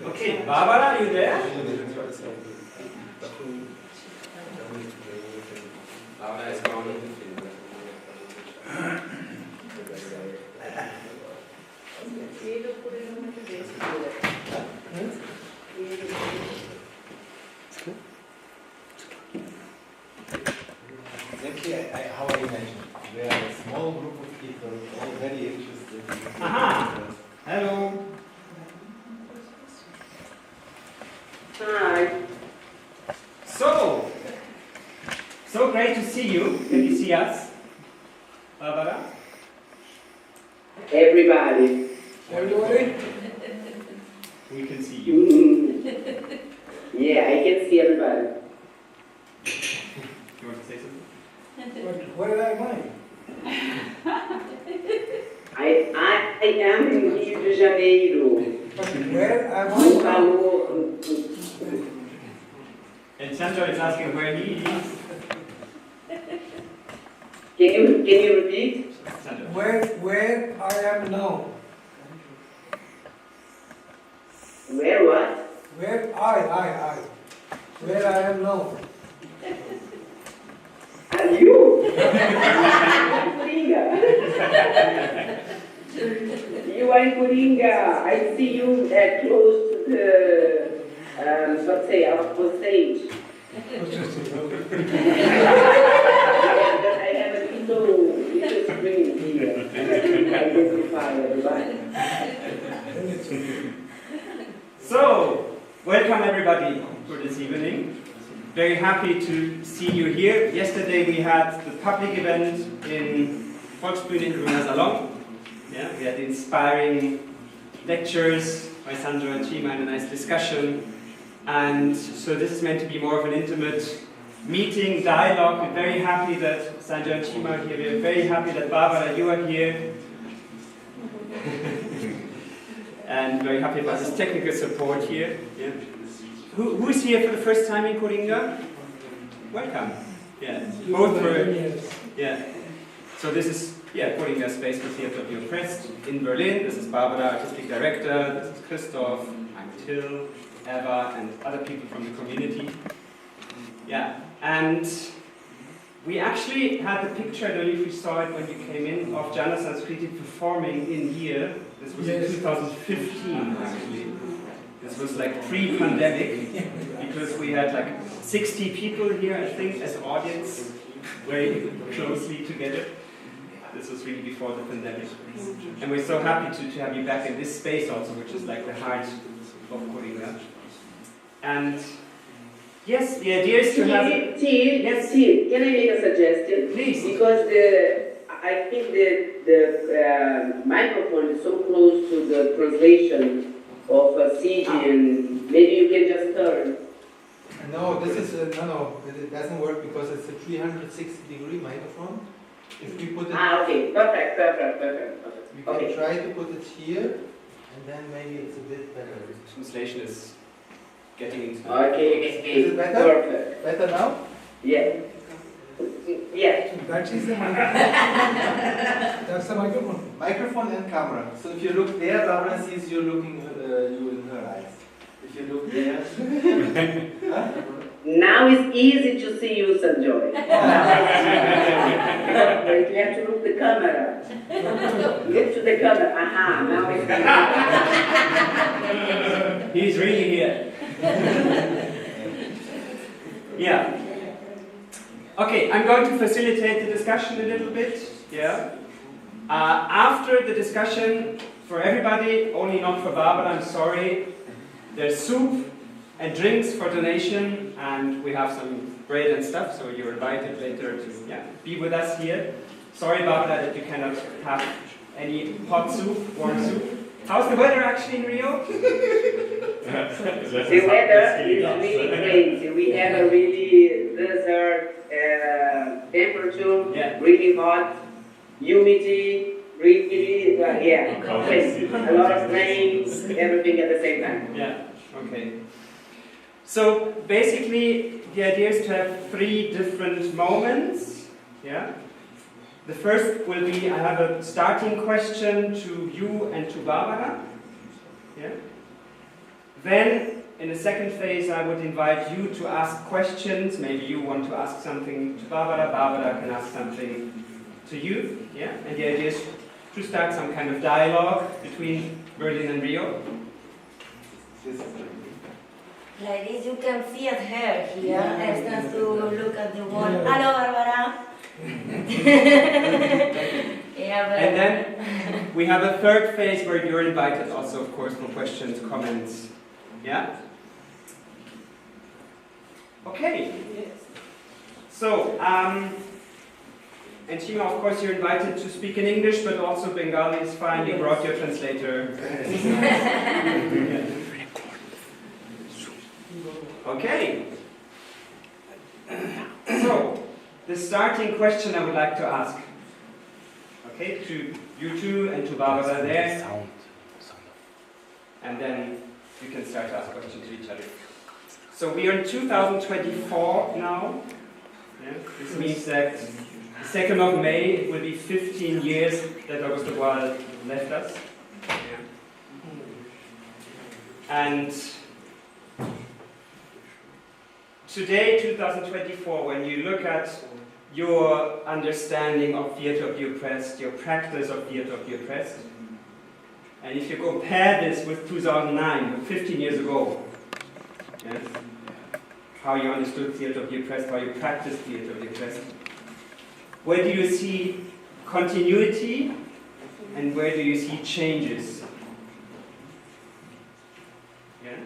Okay, Barbara, are you there? Barbara is gone. Exactly how I imagined. We are a small group of people, all very interested in Aha! Hello! Hi. So great to see you. Can you see us? Barbara? Everybody. Everybody? We can see you. Yeah, I can see everybody. You want to say something? Where am I? I am in Rio de Janeiro. Where am No I? calor. And Sandra is asking where he is. Can you repeat? Sandra. Where I am now? Where what? Where I. Where I am now? Are you? Coringa. You are in Coringa. I see you close to the, let's say, our stage. But I have a little screen here. And I identify everybody. So, welcome everybody for this evening. Very happy to see you here. Yesterday we had the public event in Volksbühne in Grüner Salon. Yeah, we had inspiring lectures by Sandra and Chima and a nice discussion. And so this is meant to be more of an intimate meeting, dialogue. We're very happy that Sandra and Chima are here. We're very happy that Barbara, you are here. And very happy about this technical support here. Yeah. Who is here for the first time in Coringa? Welcome. Yeah, both were. Yeah. So this is Coringa Space for Theatre of Your Press in Berlin. This is Barbara, artistic director. This is Christoph. I'm Till, Eva, and other people from the community. Yeah, and we actually had the picture. I don't know if you saw it when you came in, of Jana Sanskriti performing in here. This was in 2015, actually. This was like pre-pandemic, because we had like 60 people here, I think, as audience, very closely together. This was really before the pandemic. And we're so happy to have you back in this space also, which is like the heart of Coringa. And yes, the idea is to have... Yes. Can I make a suggestion? Please. Because I think the microphone is so close to the translation of CG, and maybe you can just turn. No, this is no. It doesn't work because it's a 360-degree microphone. If we put it, Okay, perfect. we can try to put it here, and then maybe it's a bit better. Translation is getting into... Okay, Is it better? perfect. Better now? Yeah. Yeah. That is the microphone. That's the microphone. Microphone and camera. So if you look there, Barbara sees you looking you in her eyes. If you look there, huh? Now it's easy to see you, Sanjoy. You have to look the camera. Look to the camera. Aha, now it's easy. He's really here. Yeah. Okay, I'm going to facilitate the discussion a little bit. Yeah. After the discussion, for everybody, only not for Barbara, I'm sorry, there's soup and drinks for donation, and we have some bread and stuff, so you're invited later to be with us here. Sorry, Barbara, that you cannot have any hot soup, warm soup. How's the weather actually in Rio? The weather is really crazy. We have a really desert temperature, really hot, humidity, really, crazy. A lot of rain, everything at the same time. Yeah, okay. So basically, the idea is to have 3 different moments. Yeah. The first will be, I have a starting question to you and to Barbara. Yeah? Then, in the second phase, I would invite you to ask questions. Maybe you want to ask something to Barbara, Barbara can ask something to you. Yeah? And the idea is to start some kind of dialogue between Berlin and Rio. Like this, you can see at her here. Yeah. I start to look at the wall. Yeah. Hello, Barbara. Yeah, but And then we have a third phase where you're invited also, of course, for questions, comments. Yeah? Okay. So, and Shima, of course, you're invited to speak in English, but also Bengali is fine. You brought your translator. Yeah. Okay. So, the starting question I would like to ask, okay, to you two and to Barbara there, and then you can start to ask questions to each other. So we are in 2024 now. Yeah? This means that the 2nd of May, it will be 15 years that August de Bois left us. Yeah. And today, 2024, when you look at your understanding of theatre of the oppressed, your practice of theatre of the oppressed, and if you compare this with 2009, 15 years ago, yes, how you understood theatre of the oppressed, how you practiced theatre of the oppressed, where do you see continuity and where do you see changes? Yeah?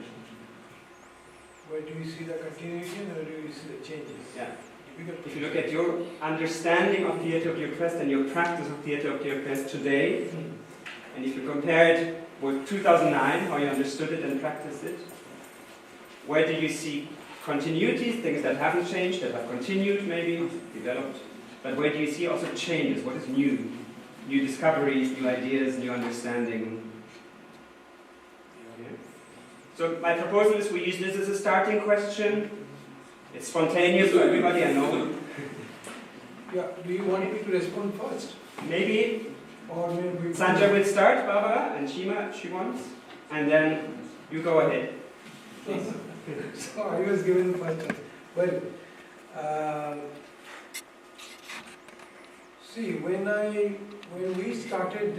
Where do you see the continuation or do you see the changes? Yeah. Difficult. If you look at your understanding of theatre of the oppressed and your practice of theatre of the oppressed today, and if you compare it with 2009, how you understood it and practiced it, where do you see continuities, things that haven't changed, that have continued maybe, developed, but where do you see also changes? What is new? New discoveries, new ideas, new understanding. Yeah. So my proposal is we use this as a starting question. It's spontaneous for everybody, I know. Yeah, do you want me to respond first? Maybe Or maybe... Sandra will start, Barbara, and Shima, she wants, and then you go ahead. Please. So I was given the first one. Well, see, when we started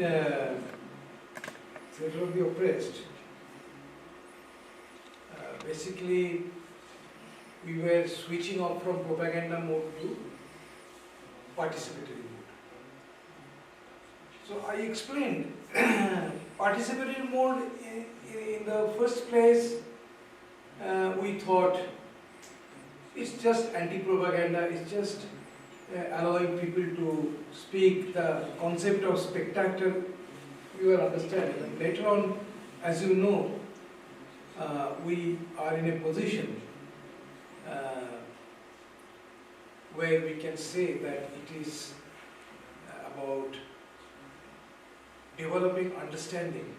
Theatre of the Oppressed, basically we were switching off from propaganda mode to participatory mode. So I explained participatory mode in the first place. We thought it's just anti-propaganda, it's just allowing people to speak. The concept of spectator, we were understanding. And later on, as you know, we are in a position where we can say that it is about developing understanding.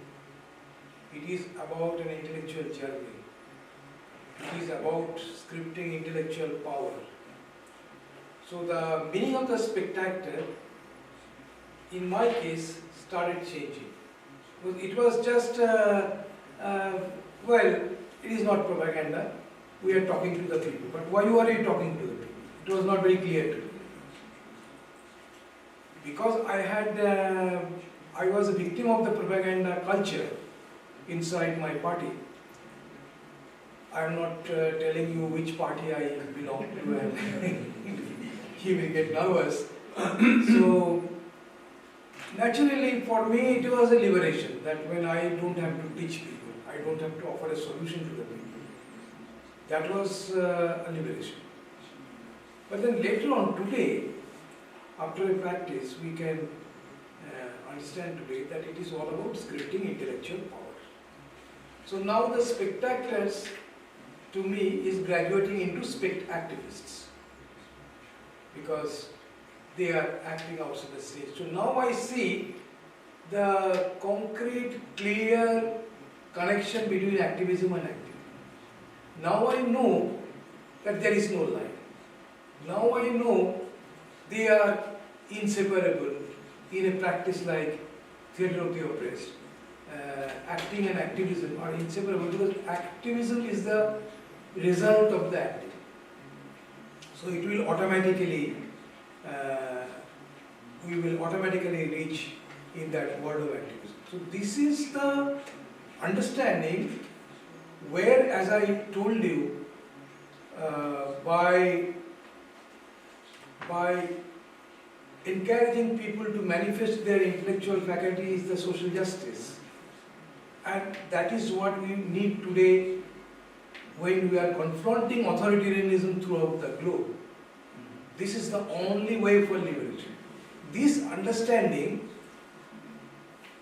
It is about an intellectual journey. It is about scripting intellectual power. So the meaning of the spectator, in my case, started changing. It was just, well, it is not propaganda. We are talking to the people. But why are you talking to the people? It was not very clear to me. Because I was a victim of the propaganda culture inside my party. I am not telling you which party I belong to, and he will get nervous. So, naturally, for me, it was a liberation that when I don't have to teach people, I don't have to offer a solution to the people. That was a liberation. But then later on, today, after a practice, we can understand today that it is all about scripting intellectual power. So now the spectaculars, to me, is graduating into spect-activists, because they are acting outside the stage. So now I see the concrete, clear connection between activism and activism. Now I know that there is no line. Now I know they are inseparable in a practice like theatre of the oppressed. Acting and activism are inseparable because activism is the result of the acting. So it will automatically, we will automatically reach in that world of activism. So this is the understanding where, as I told you, by encouraging people to manifest their intellectual faculty is the social justice. And that is what we need today when we are confronting authoritarianism throughout the globe. This is the only way for liberation. This understanding,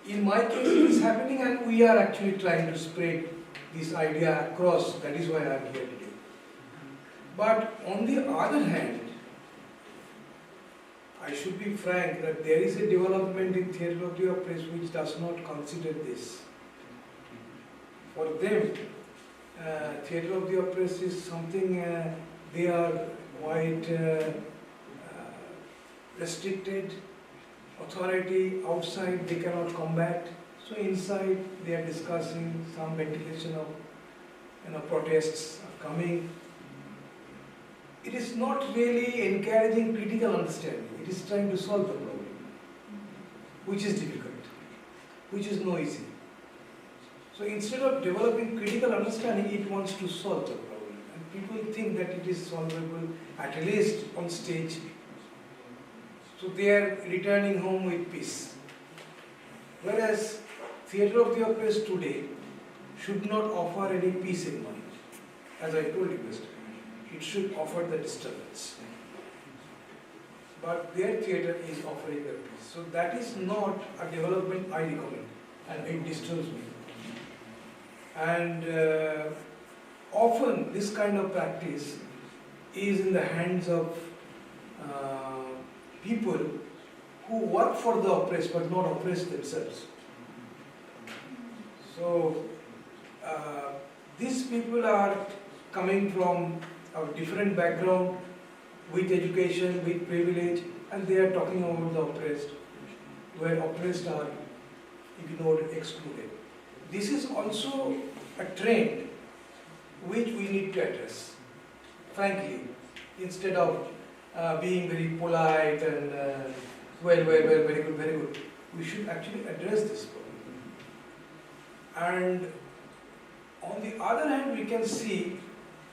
in my case, is happening, and we are actually trying to spread this idea across. That is why I am here today. But on the other hand, I should be frank that there is a development in theatre of the oppressed which does not consider this. For them, theatre of the oppressed is something they are quite restricted. Authority outside they cannot combat. So inside they are discussing some ventilation of protests are coming. It is not really encouraging critical understanding. It is trying to solve the problem, which is difficult, which is no easy. So instead of developing critical understanding, it wants to solve the problem. And people think that it is solvable, at least on stage. So they are returning home with peace. Whereas theatre of the oppressed today should not offer any peace in mind. As I told you yesterday, it should offer the disturbance. But their theatre is offering the peace. So that is not a development I recommend, and it disturbs me. And often this kind of practice is in the hands of people who work for the oppressed but not oppressed themselves. So these people are coming from a different background, with education, with privilege, and they are talking about the oppressed, where oppressed are ignored, excluded. This is also a trend which we need to address, frankly, instead of being very polite and well, very good. We should actually address this problem. And on the other hand, we can see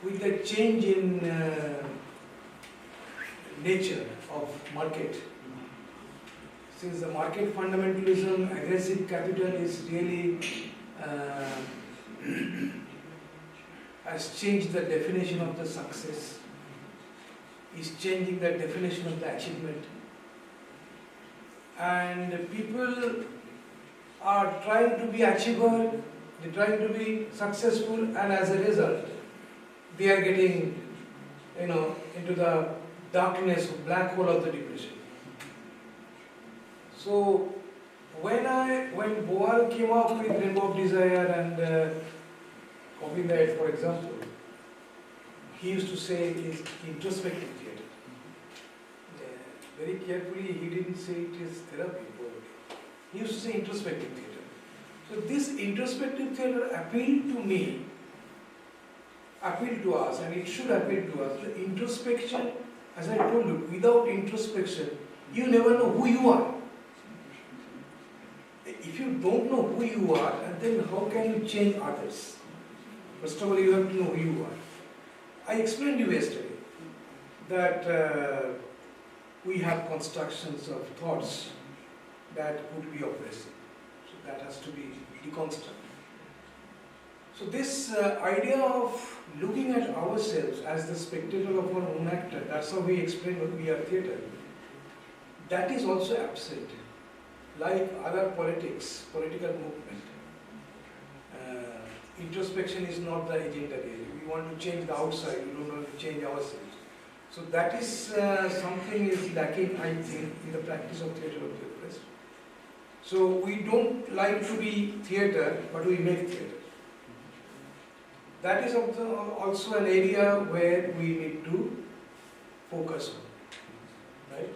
with the change in nature of market, since the market fundamentalism, aggressive capital is really has changed the definition of the success, is changing the definition of the achievement, and people are trying to be achiever, they're trying to be successful, and as a result they are getting into the darkness, black hole of the depression. So when Boal came up with Rainbow of Desire and Copy That, for example, he used to say it is introspective theatre. Very carefully, he didn't say it is therapy. He used to say introspective theatre. So this introspective theatre appealed to me, appealed to us, and it should appeal to us. The introspection, as I told you, without introspection, you never know who you are. If you don't know who you are, and then how can you change others? First of all, you have to know who you are. I explained to you yesterday that we have constructions of thoughts that would be oppressive. So that has to be deconstructed. So this idea of looking at ourselves as the spectator of our own actor, that's how we explain what we are theatre. That is also absent. Like other politics, political movement, introspection is not the agenda really. We want to change the outside, we don't want to change ourselves. So that is something is lacking, I think, in the practice of theatre of the oppressed. So we don't like to be theatre, but we make theatre. That is also an area where we need to focus on, right?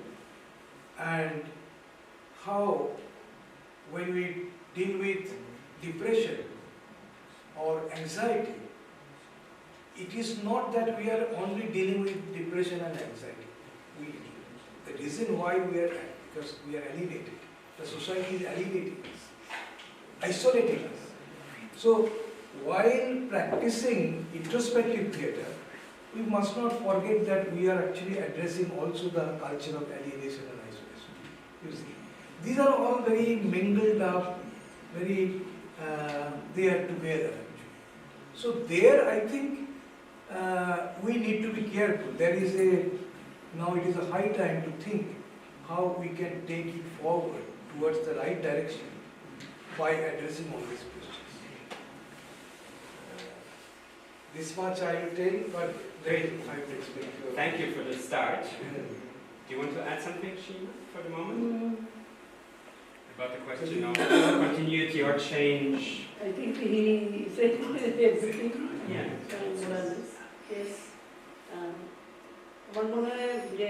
and how when we deal with depression or anxiety, it is not that we are only dealing with depression and anxiety. The reason why we are, because we are alienated. The society is alienating us, isolating us. So, while practicing introspective theatre, we must not forget that we are actually addressing also the culture of alienation and isolation. You see, these are all very mingled up, very they are together actually. So there, I think we need to be careful. Now it is a high time to think how we can take it forward towards the right direction by addressing all these questions. This much I will tell, but then I will explain to you. Thank you for the start. Do you want to add something, Sheena, for the moment? About the question of continuity or change? I think he said everything. Yeah. Yes. আমার মনে হয় যে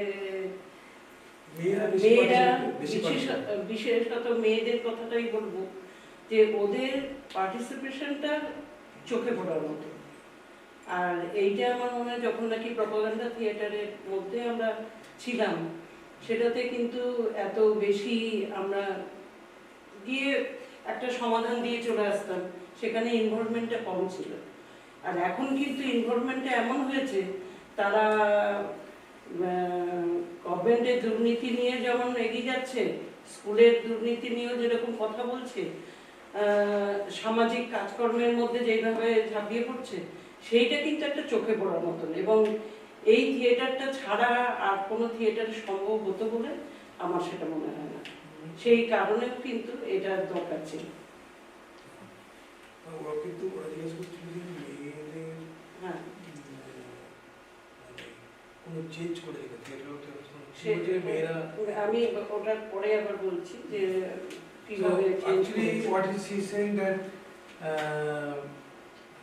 মেয়েরা বিশেষত মেয়েদের কথাটাই বলবো যে ওদের পার্টিসিপেশনটা চোখে পড়ার মতো। আর এইটা আমার মনে হয় যখন নাকি প্রপাগান্ডা থিয়েটারের মধ্যে আমরা ছিলাম সেটাতে কিন্তু এত বেশি আমরা গিয়ে একটা সমাধান দিয়ে চলে আসতাম, সেখানে ইনভলভমেন্টটা কম ছিল। আর এখন কিন্তু ইনভলভমেন্টটা এমন হয়েছে তারা গভর্নমেন্টের দুর্নীতি নিয়ে যেমন এগিয়ে যাচ্ছে, স্কুলের দুর্নীতি নিয়েও যেরকম কথা বলছে, সামাজিক কাজকর্মের মধ্যে যেভাবে ঝাঁপিয়ে পড়ছে, সেইটা কিন্তু একটা চোখে পড়ার মতন। এবং এই থিয়েটারটা ছাড়া আর কোনো থিয়েটার সম্ভব হতো বলে আমার সেটা মনে হয় না। সেই কারণেও কিন্তু এটা দরকার ছিল। হ্যাঁ, আমি ওটার পরে আবার বলছি যে কিভাবে actually what is he saying that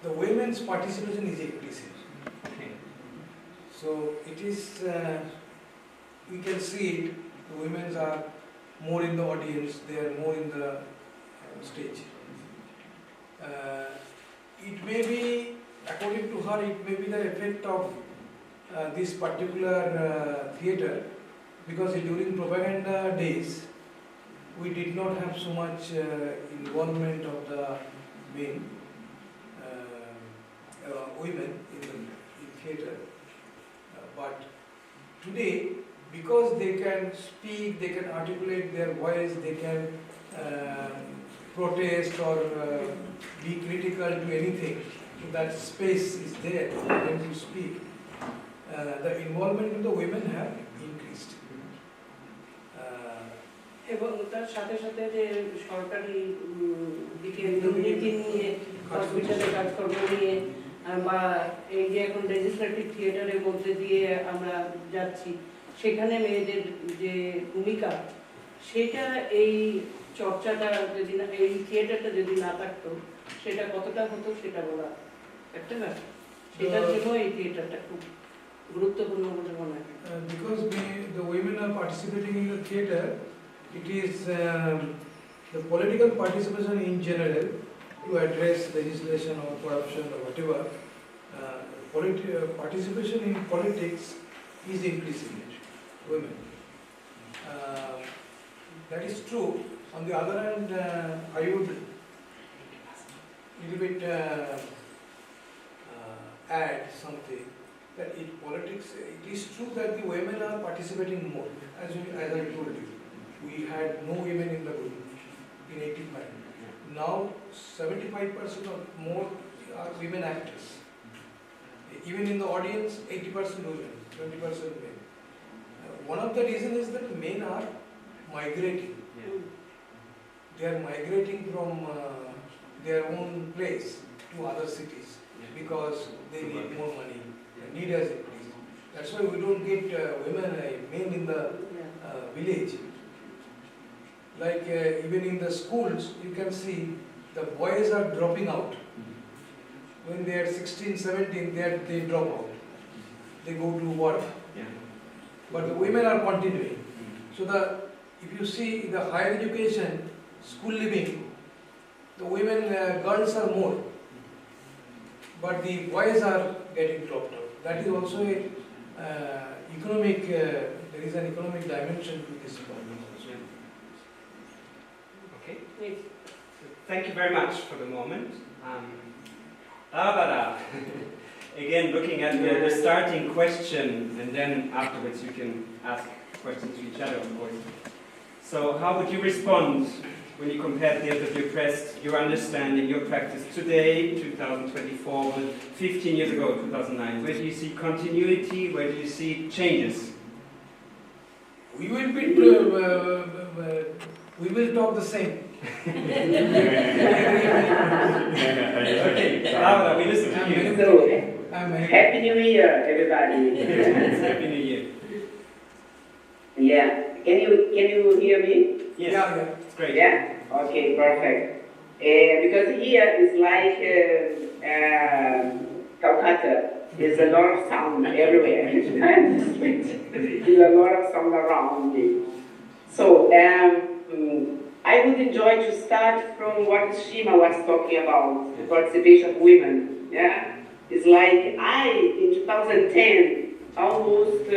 the women's participation is increasing. So it is we can see it, the women are more in the audience, they are more in the stage. It may be, according to her, it may be the effect of this particular theatre, because during propaganda days we did not have so much involvement of the men, women in theatre. But today, because they can speak, they can articulate their voice, they can protest or be critical to anything, so that space is there for them to speak. The involvement of the women have increased. এবং তার সাথে সাথে যে সরকারি দিকে দুর্নীতি নিয়ে, হসপিটালের কাজকর্ম নিয়ে, বা এই যে এখন লেজিসলেটিভ থিয়েটারের মধ্যে দিয়ে আমরা যাচ্ছি, সেখানে মেয়েদের যে ভূমিকা, সেটা এই চর্চাটা যদি না, এই থিয়েটারটা যদি না থাকতো, সেটা কতটা হতো সেটা বলা একটা না। সেটার জন্য এই থিয়েটারটা খুব গুরুত্বপূর্ণ বলে মনে হয়। Because the women are participating in the theatre, it is the political participation in general to address legislation or corruption or whatever. Participation in politics is increasing, women. That is true. On the other hand, I would little bit add something, that in politics, it is true that the women are participating more. As I told you, we had no women in the group in 85. Now 75% or more are women actors. Even in the audience, 80% women, 20% men. One of the reasons is that men are migrating. They are migrating from their own place to other cities because they need more money. The need has increased. That's why we don't get men in the village. Like even in the schools, you can see the boys are dropping out. When they are 16, 17, they drop out. They go to work. But the women are continuing. So the if you see in the higher education, school living, the women, girls are more, but the boys are getting dropped out. That is also a economic, there is an economic dimension to this problem also. Okay. Yes. Thank you very much for the moment. Barbara, again looking at the starting question, and then afterwards you can ask questions to each other, of course. So how would you respond when you compare the end of your press, your understanding, your practice today, 2024, with 15 years ago, 2009? Where do you see continuity? Where do you see changes? We will be, we will talk the same. Okay, Barbara, we listen to you. So, Happy New Year, everybody. Happy New Year. Yeah. Can you hear me? Yes, Yeah. it's great. Yeah? Okay, perfect. Because here is like Calcutta. There's a lot of sound everywhere. There's a lot of sound around me. So, I would enjoy to start from what Shima was talking about, the participation of women. Yeah? It's like in 2010, almost,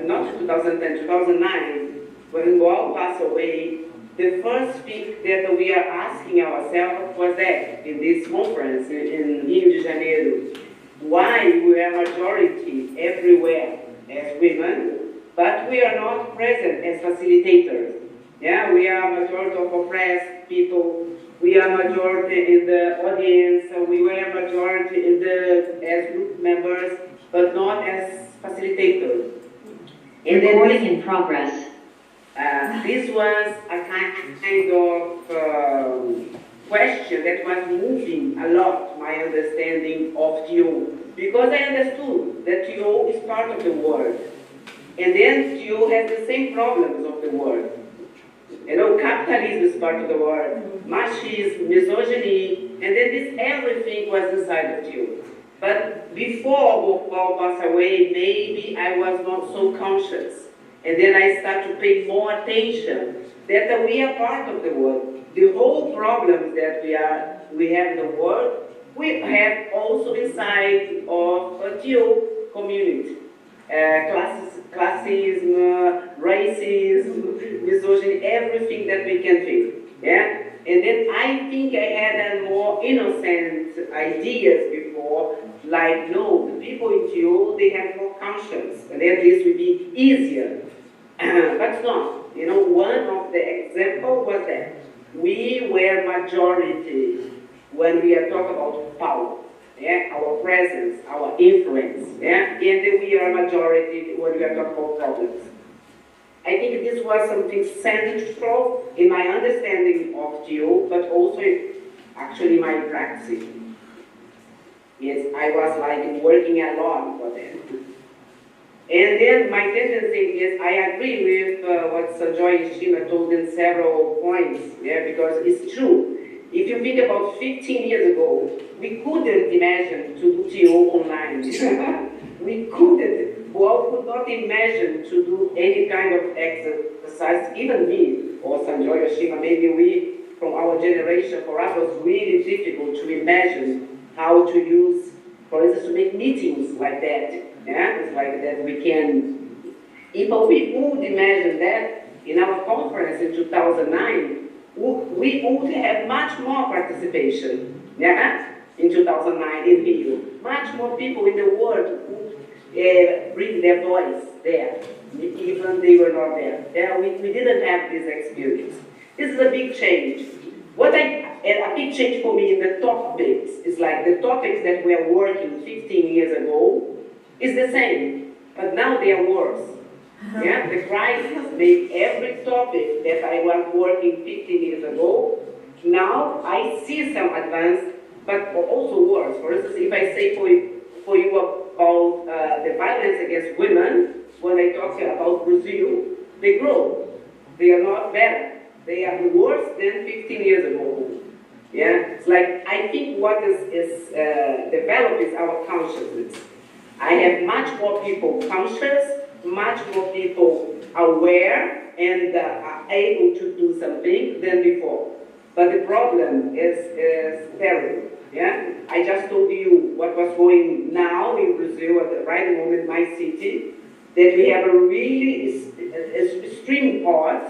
not 2010, 2009, when Boal passed away, the first thing that we are asking ourselves was that in this conference in Rio de Janeiro, why we are majority everywhere as women, but we are not present as facilitators. Yeah, we are majority of oppressed people. We are majority in the audience. We were majority as group members, but not as facilitators. And Recording in progress. This was a kind of question that was moving a lot my understanding of TO, because I understood that TO is part of the world, and then TO has the same problems of the world. You know, capitalism is part of the world, machismo, misogyny, and then this everything was inside of TO. But before Paul passed away, maybe I was not so conscious. And then I start to pay more attention that we are part of the world. The whole problems that we have in the world, we have also inside of a TO community. Classism, racism, misogyny, everything that we can think. Yeah? And then I think I had a more innocent ideas before, like, no, the people in TO, they have more conscience, and then this will be easier. But not. You know, one of the examples was that we were majority when we are talking about power. Yeah, our presence, our influence, yeah, and then we are majority when we are talking about problems. I think this was something central in my understanding of TO, but also actually my practice. Yes, I was like working a lot for that. And then my tendency is, I agree with what Sanjoy and Shima told in several points, yeah, because it's true. If you think about 15 years ago, we couldn't imagine to do TO online. We couldn't. Boal could not imagine to do any kind of exercise, even me, or Sanjoy or Shima, maybe we, from our generation, for us was really difficult to imagine how to use, for instance, to make meetings like that. Yeah, it's like that we can, if we would imagine that in our conference in 2009, we would have much more participation, yeah, in 2009 in Rio. Much more people in the world would bring their voice there, even they were not there. Yeah, we didn't have this experience. This is a big change. A big change for me in the topics is like the topics that we are working 15 years ago is the same, but now they are worse. Yeah, the crisis made every topic that I was working 15 years ago. Now I see some advance, but also worse. For instance, if I say for you about the violence against women, when I talk about Brazil, they grow. They are not better. They are worse than 15 years ago. Yeah, it's like I think what is developed is our consciousness. I have much more people conscious, much more people aware, and are able to do something than before. But the problem is terrible. Yeah? I just told you what was going now in Brazil at the right moment, my city, that we have a really extreme hot,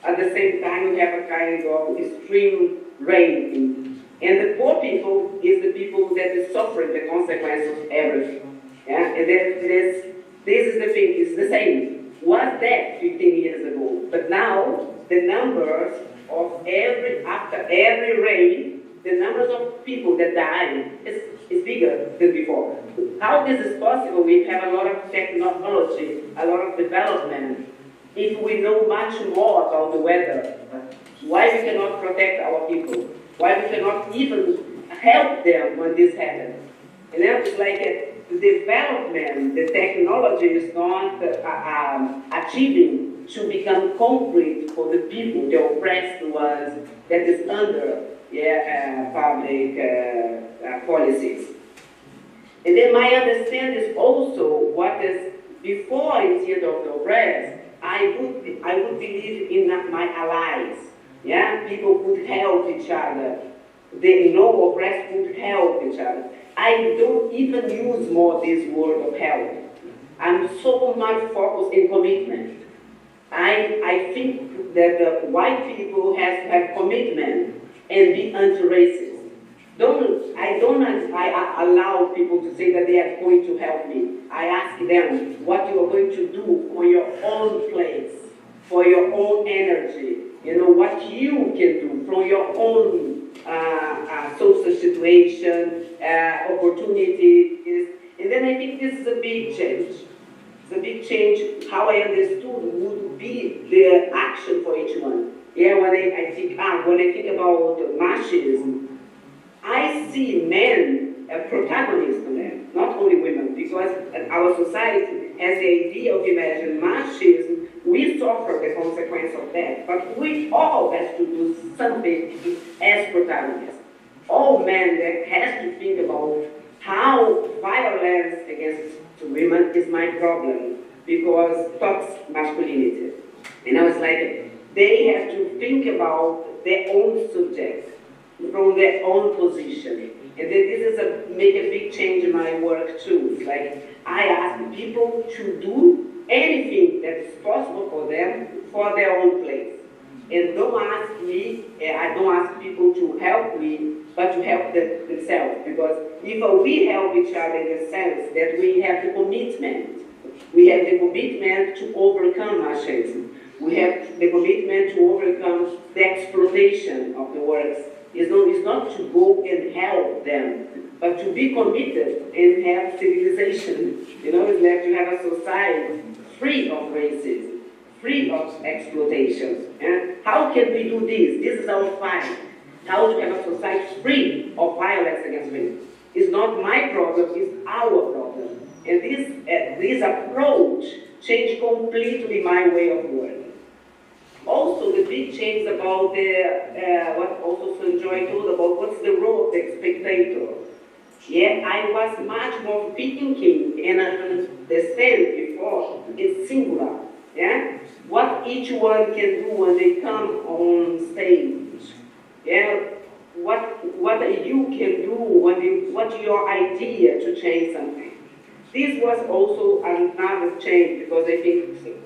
at the same time we have a kind of extreme rain. And the poor people is the people that is suffering the consequences of everything. Yeah? And this is the thing, it's the same. Was that 15 years ago? But now, the numbers of after every rain, the numbers of people that die is bigger than before. How this is possible? We have a lot of technology, a lot of development. If we know much more about the weather, why we cannot protect our people? Why we cannot even help them when this happens? And then it's like the development, the technology is not achieving to become concrete for the people, the oppressed ones that is under public policies. And then my understanding is also what is before instead of the oppressed, I would believe in my allies. Yeah, people could help each other. The oppressed could help each other. I don't even use more this word of help. I'm so much focused in commitment. I think that the white people have to have commitment and be anti-racist. I allow people to say that they are going to help me. I ask them what you are going to do on your own place, for your own energy. What you can do from your own social situation, opportunity. And then I think this is a big change. It's a big change. How I understood would be the action for each one. Yeah, when I think about machismo, I see men as protagonists in that, not only women, because our society has the idea of imagining machismo. We suffer the consequence of that, but we all have to do something as protagonists. All men that has to think about how violence against women is my problem, because toxic masculinity. And I was like, they have to think about their own subject, from their own position. And then this is make a big change in my work too. It's like, I ask people to do anything that is possible for them for their own place. And don't ask me, I don't ask people to help me, but to help themselves. Because if we help each other in the sense that we have the commitment to overcome machismo, we have the commitment to overcome the exploitation of the works. It's not to go and help them, but to be committed and have civilization. It's like to have a society free of racism, free of exploitation. How can we do this? This is our fight. How to have a society free of violence against women. It's not my problem, it's our problem. And this approach changed completely my way of working. Also, the big change about what also Sanjoy told about what's the role of the spectator. Yeah, I was much more thinking and understand before it's singular. Yeah, what each one can do when they come on stage. Yeah, what you can do what's your idea to change something. This was also another change because I think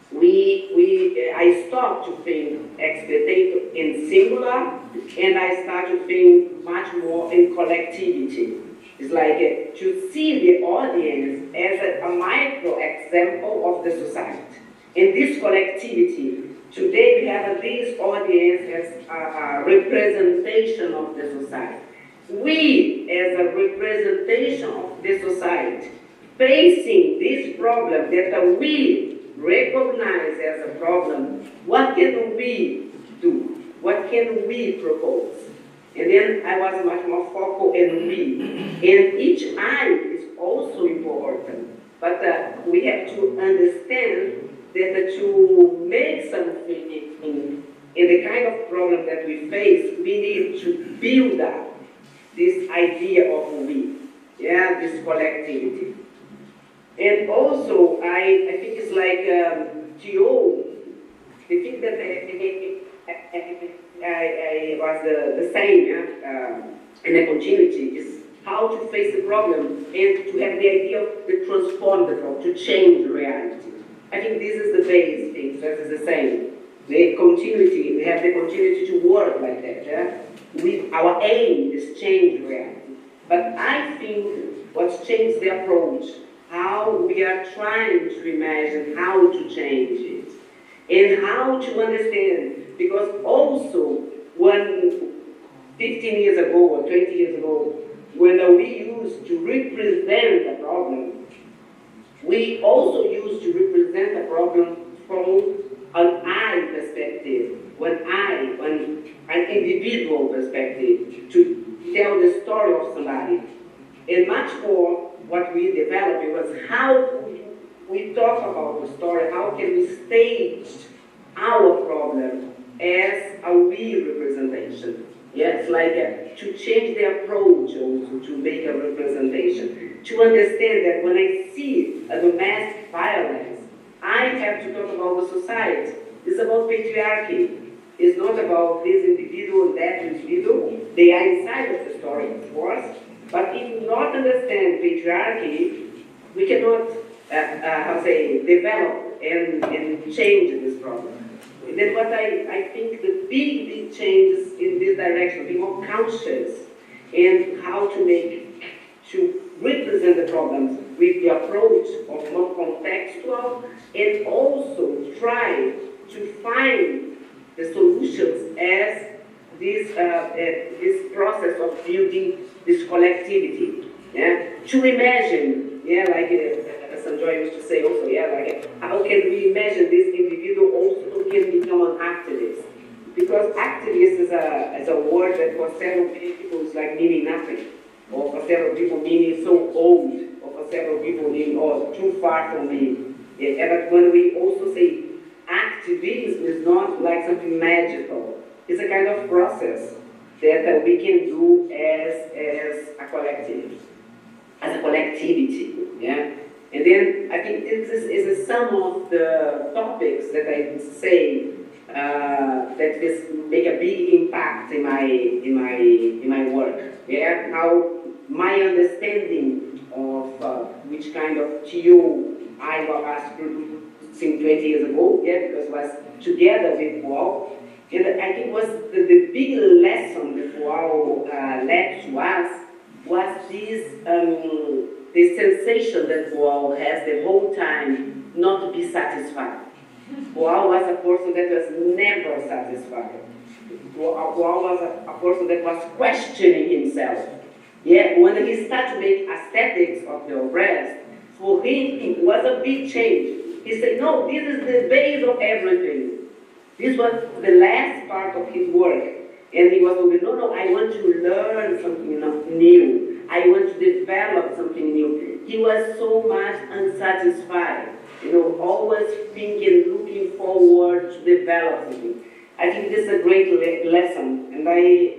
I stopped to think spectator in singular, and I started to think much more in collectivity. It's like to see the audience as a micro example of the society. In this collectivity, today we have this audience as a representation of the society. We, as a representation of the society, facing this problem that we recognize as a problem, what can we do? What can we propose? And then I was much more focused in we. And each I is also important. But we have to understand that to make something in the kind of problem that we face, we need to build up this idea of we, this collectivity. And also, I think it's like Theo the thing that I was the same in the continuity is how to face the problem and to have the idea of to transform the problem, to change the reality. I think this is the base thing, that is the same. The continuity, we have the continuity to work like that. Yeah? Our aim is change reality. But I think what's changed the approach, how we are trying to imagine how to change it, and how to understand. Because also, when 15 years ago or 20 years ago, when we used to represent a problem, we also used to represent a problem from an I perspective, an individual perspective, to tell the story of somebody. And much more, what we developed was how we talk about the story, how can we stage our problem as a real representation. Yes, like to change the approach also to make a representation. To understand that when I see a domestic violence, I have to talk about the society. It's about patriarchy. It's not about this individual and that individual. They are inside of the story, of course. But if we not understand patriarchy, we cannot, develop and change this problem. That's what I think the big changes in this direction, be more conscious and how to represent the problems with the approach of more contextual and also try to find the solutions as this process of building this collectivity. Yeah? To imagine, like Sanjoy used to say also, how can we imagine this individual also can become an activist? Because activist is a word that for several people is like meaning nothing, or for several people meaning so old, or for several people meaning too far from me. Yeah, but when we also say activism is not like something magical, it's a kind of process that we can do as a collective, as a collectivity. Yeah. And then I think this is some of the topics that I would say that this make a big impact in my work. Yeah, how my understanding of which kind of TU I was producing 20 years ago. Yeah, because it was together with Paul. And I think was the big lesson that Paul led to us was this sensation that Paul has the whole time not to be satisfied. Paul was a person that was never satisfied. Paul was a person that was questioning himself. Yeah, when he started to make aesthetics of the oppressed, for him it was a big change. He said, no, this is the base of everything. This was the last part of his work. And he was going, no, I want to learn something new. I want to develop something new. He was so much unsatisfied, always thinking, looking forward to develop something. I think this is a great lesson, and I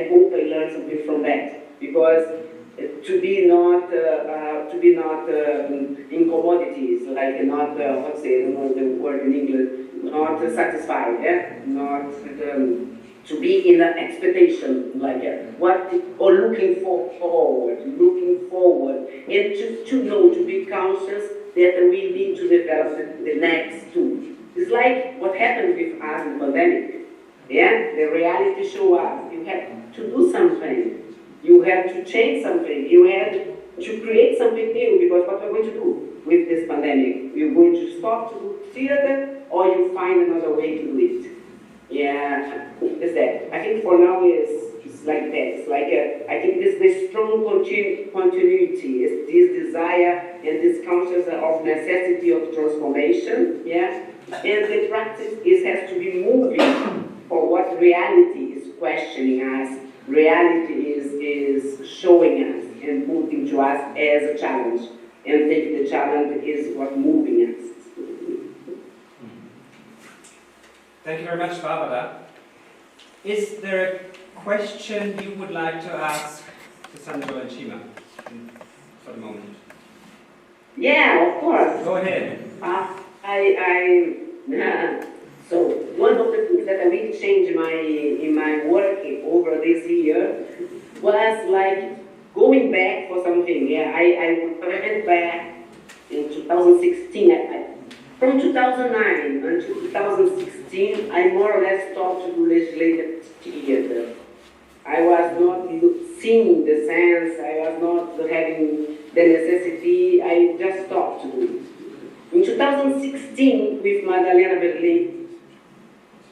hope I learned something from that, because to be not in commodities, like not what's the word in English, not satisfied, not. To be in an expectation, like or looking forward, and to know, to be conscious that we need to develop the next tool. It's like what happened with us in the pandemic. Yeah, the reality show us you have to do something, you have to change something, you have to create something new. Because what we're going to do with this pandemic, we're going to stop to do theater, or you find another way to do it. Yeah, it's that. I think for now it's like that. It's like I think this strong continuity is this desire and this consciousness of necessity of transformation. Yeah, and the practice has to be moving for what reality is questioning us. Reality is showing us and putting to us as a challenge, and taking the challenge is what moving us. Thank you very much, Barbara. Is there a question you would like to ask to Sanjo and Shima for the moment? Yeah, of course. Go ahead. So one of the things that I really changed in my work over this year was like going back for something. Yeah, I went back in 2016. From 2009 until 2016, I more or less stopped to do legislative theater. I was not seeing the sense, I was not having the necessity, I just stopped to do it. In 2016, with Madalena Berlin,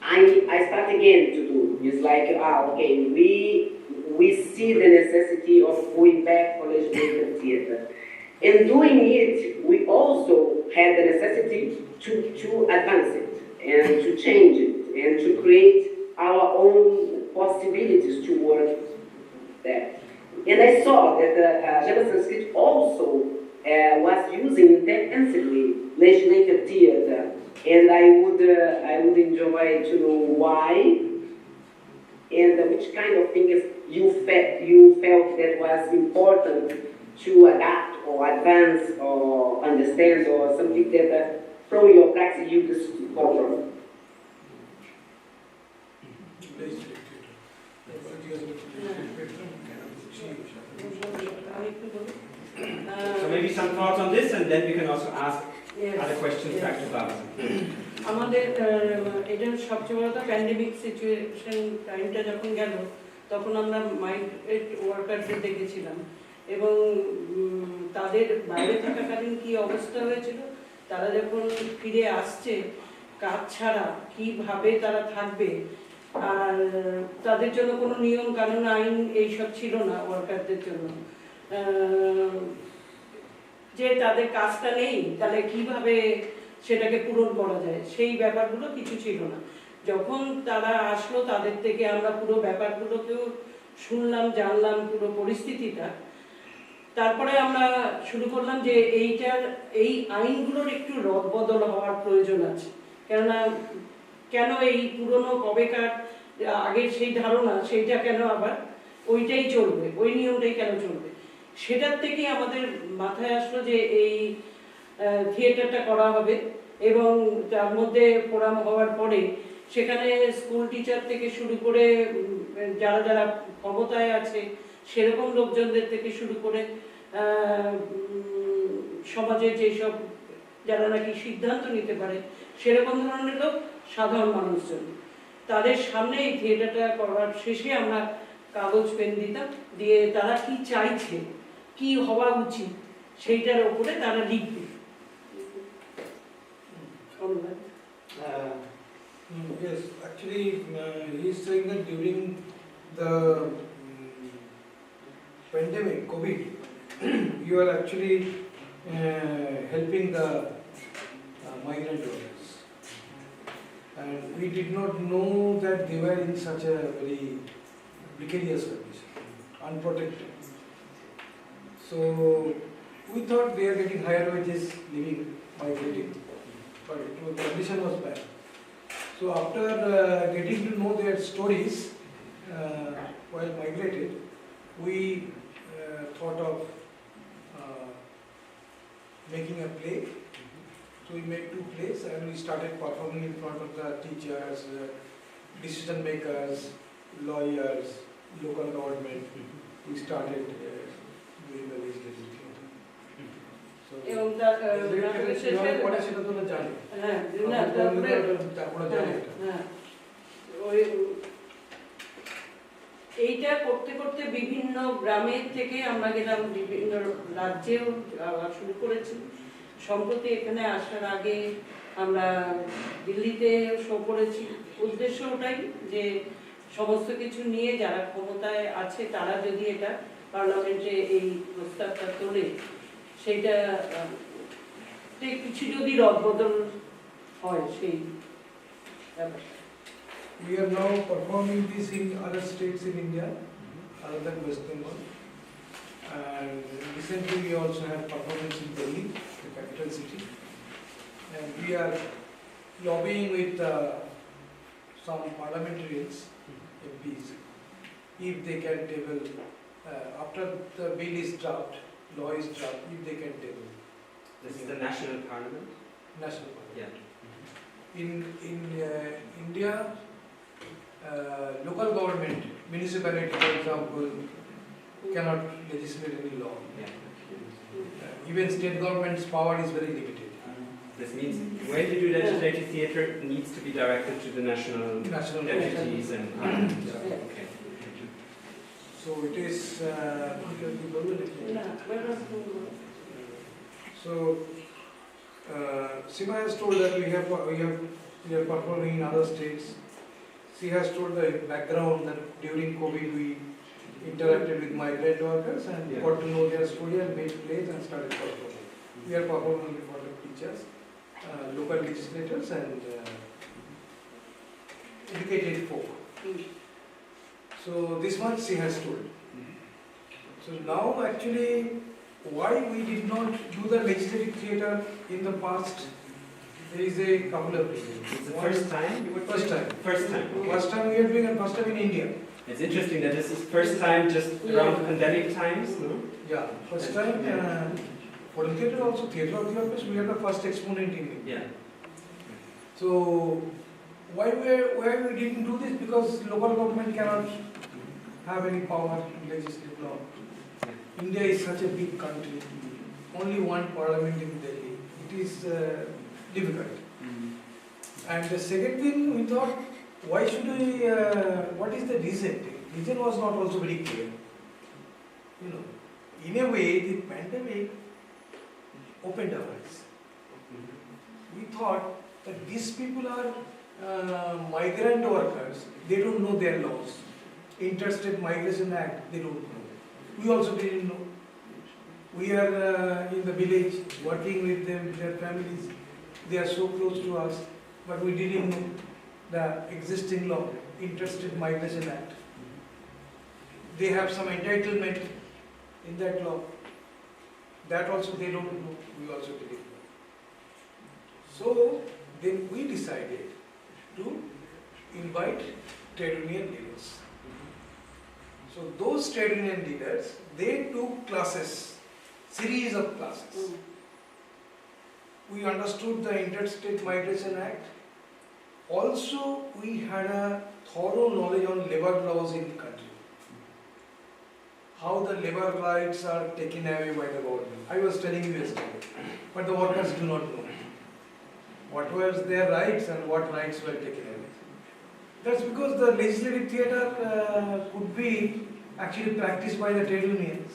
I start again to do. It's like, okay, we see the necessity of going back for legislative theater. And doing it, we also had the necessity to advance it and to change it and to create our own possibilities to work there. And I saw that Jana Sanskriti also was using intensively legislative theater, and I would enjoy to know why and which kind of things you felt that was important to adapt or advance or understand or something that from your practice you discover. So maybe some thoughts on this, and then we can also ask Yes, other questions yes. back to Baba. আমাদের এটার সবচেয়ে বড় pandemic situation টাইমটা যখন গেল তখন আমরা migrate ওয়ার্কারদের দেখেছিলাম এবং তাদের বাইরে থাকাকালীন কি অবস্থা হয়েছিল, তারা যখন ফিরে আসছে কাজ ছাড়া কিভাবে তারা থাকবে, আর তাদের জন্য কোনো নিয়ম কানুন আইন এইসব ছিল না ওয়ার্কারদের জন্য, যে তাদের কাজটা নেই তাহলে কিভাবে সেটাকে পূরণ করা যায় সেই ব্যাপারগুলো কিছু ছিল না। যখন তারা আসলো তাদের থেকে আমরা পুরো ব্যাপারগুলোকেও শুনলাম, জানলাম পুরো পরিস্থিতিটা, তারপরে আমরা শুরু করলাম যে এই আইনগুলোর একটু রদবদল হওয়ার প্রয়োজন আছে। কেননা কেন এই পুরনো কবেকার আগের সেই ধারণা সেইটা কেন আবার ওইটাই চলবে, ওই নিয়মটাই কেন চলবে, সেটার থেকেই আমাদের মাথায় আসলো যে এই থিয়েটারটা করা হবে। এবং তার মধ্যে ফোরাম হওয়ার পরে সেখানে স্কুল টিচার থেকে শুরু করে যারা যারা ক্ষমতায় আছে সেরকম লোকজনদের থেকে শুরু করে সমাজে যেসব যারা নাকি সিদ্ধান্ত নিতে পারে সেরকম ধরনের লোক, সাধারণ মানুষজন, তাদের সামনে এই থিয়েটারটা করার শেষে আমরা কাগজ পেন দিতাম, দিয়ে তারা কি চাইছে, কি হওয়া উচিত সেইটার উপরে তারা লিখবে। Yes, actually he is saying that during the pandemic, COVID, you are actually helping the migrant workers, and we did not know that they were in such a very precarious condition, unprotected. So we thought they are getting higher wages living, migrating, but the condition was bad. So after getting to know their stories while migrated, we thought of making a play. So we made 2 plays and we started performing in front of the teachers, decision makers, lawyers, local government. We started doing the legislative theatre. So এবং তার পরে সেটা তোমরা জানো। হ্যাঁ না তারপরে ওই এইটা করতে করতে বিভিন্ন গ্রামের থেকে আমরা গেলাম, বিভিন্ন রাজ্যেও যাওয়া শুরু করেছি। সম্প্রতি এখানে আসার আগে আমরা দিল্লিতে শো করেছি। উদ্দেশ্য ওটাই যে সমস্ত কিছু নিয়ে যারা ক্ষমতায় আছে তারা যদি এটা পার্লামেন্টে এই প্রস্তাবটা তোলে, সেইটা কিছু যদি রদবদল হয় সেই ব্যাপারটা। We are now performing this in other states in India, other than West Bengal. And recently we also had performance in Delhi, the capital city. And we are lobbying with some parliamentarians, MPs, if they can table, after the bill is dropped, law is dropped, if they can table. This is the national parliament? National parliament. Yeah. in India, local government, municipality, for example, cannot legislate any law. Even state government's power is very limited. This means when you do legislative theatre, it needs to be directed to the national deputies and okay. So it is. So Sima has told that we are performing in other states. She has told the background that during COVID we interacted with migrant workers and got to know their story and made plays and started performing. We are performing for the teachers, local legislators and educated folk. So this much she has told. So now actually why we did not do the legislative theatre in the past, there is a couple of reasons. It's the first time? First time. First time. First time we are doing and first time in India. It's interesting that this is first time just around pandemic times, no? Yeah, first time for the theatre also, Theatre of the Office, we are the first exponent in India. Yeah. So why we didn't do this? Because local government cannot have any power in legislative law. India is such a big country, only one parliament in Delhi. It is difficult. And the second thing we thought, why should we, what is the reason? The reason was not also very clear. You know, in a way, the pandemic opened our eyes. We thought that these people are migrant workers, they don't know their laws. Interstate Migration Act, they don't know. We also didn't know. We are in the village, working with them, with their families. They are so close to us, but we didn't know the existing law, Interstate Migration Act. They have some entitlement in that law. That also they don't know, we also didn't know. So then we decided to invite trade union leaders. So those trade union leaders, they took classes, series of classes. We understood the Interstate Migration Act. Also, we had a thorough knowledge on labor laws in the country. How the labor rights are taken away by the government. I was telling you yesterday, but the workers do not know what was their rights and what rights were taken away. That's because the legislative theatre could be actually practiced by the trade unions.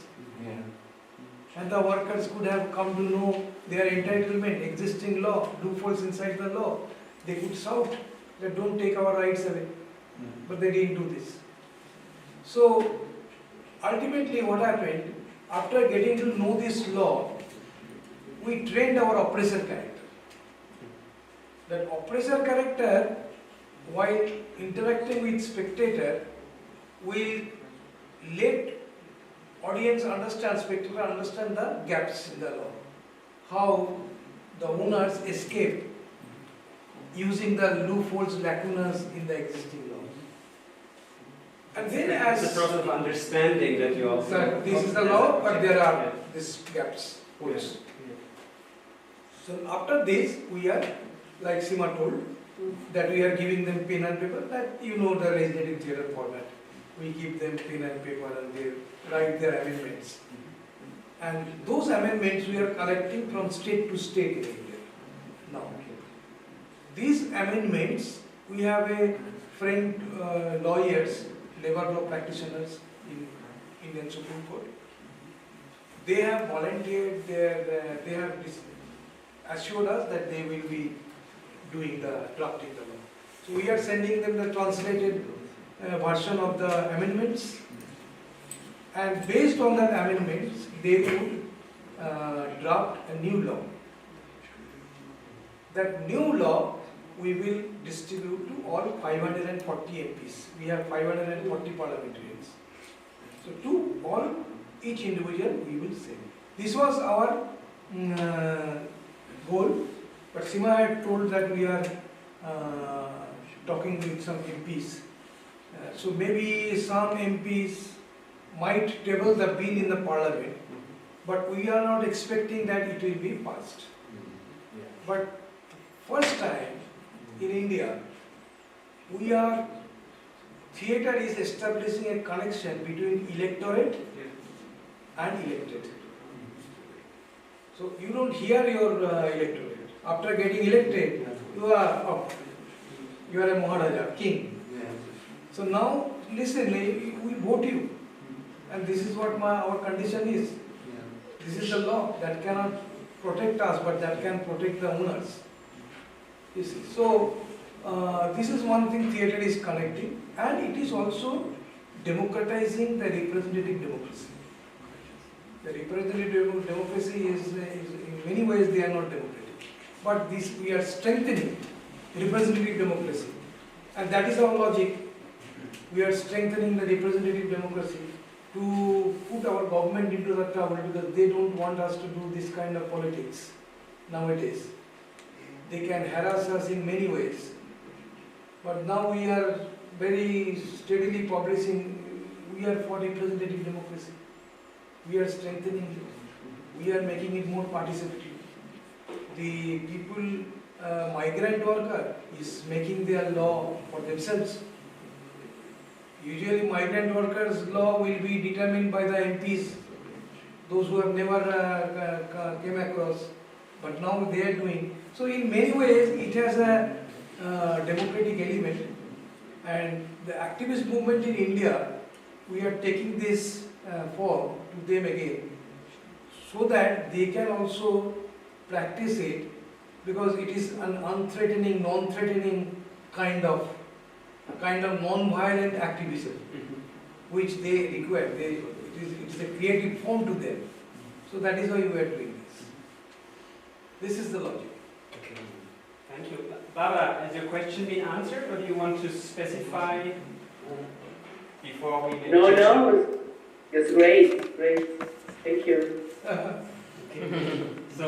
And the workers could have come to know their entitlement, existing law, loopholes inside the law. They could shout that don't take our rights away. But they didn't do this. So ultimately what happened, after getting to know this law, we trained our oppressor character. That oppressor character, while interacting with spectator, will let audience understand, spectator understand the gaps in the law. How the owners escape using the loopholes, lacunas in the existing law. And then as it's a process of understanding that you also... this is the law, but there are these gaps, holes. So after this, we are, like Sima told, that we are giving them pen and paper, that you know the legislative theatre format. We give them pen and paper and they write their amendments. And those amendments we are collecting from state to state in India. Now, these amendments, we have a friend, lawyers, labor law practitioners in Indian Supreme Court. They have volunteered, they have assured us that they will be doing the drafting the law. So we are sending them the translated version of the amendments, and based on that amendments, they would draft a new law. That new law we will distribute to all 540 MPs. We have 540 parliamentarians. So to all, each individual we will send. This was our goal, but Sima had told that we are talking with some MPs. So maybe some MPs might table the bill in the parliament, but we are not expecting that it will be passed. But first time in India, theatre is establishing a connection between electorate and elected. So you don't hear your electorate. After getting elected, you are up. You are a Maharaja, king. So now, listen, we vote you. And this is what our condition is. This is the law that cannot protect us, but that can protect the owners. You see. So, this is one thing theatre is connecting, and it is also democratizing the representative democracy. The representative democracy is in many ways they are not democratic. But this we are strengthening representative democracy. And that is our logic. We are strengthening the representative democracy to put our government into the trouble because they don't want us to do this kind of politics nowadays. They can harass us in many ways. But now we are very steadily publishing, we are for representative democracy. We are strengthening it. We are making it more participatory. The people, migrant worker is making their law for themselves. Usually migrant workers' law will be determined by the MPs, those who have never came across, but now they are doing. So in many ways it has a democratic element, and the activist movement in India, we are taking this form to them again, so that they can also practice it, because it is an unthreatening, non-threatening kind of non-violent activism, which they require. It is a creative form to them. So that is why we are doing this. This is the logic. Okay. Thank you. Barbara, has your question been answered, or do you want to specify before we... No, it's great, thank you. So,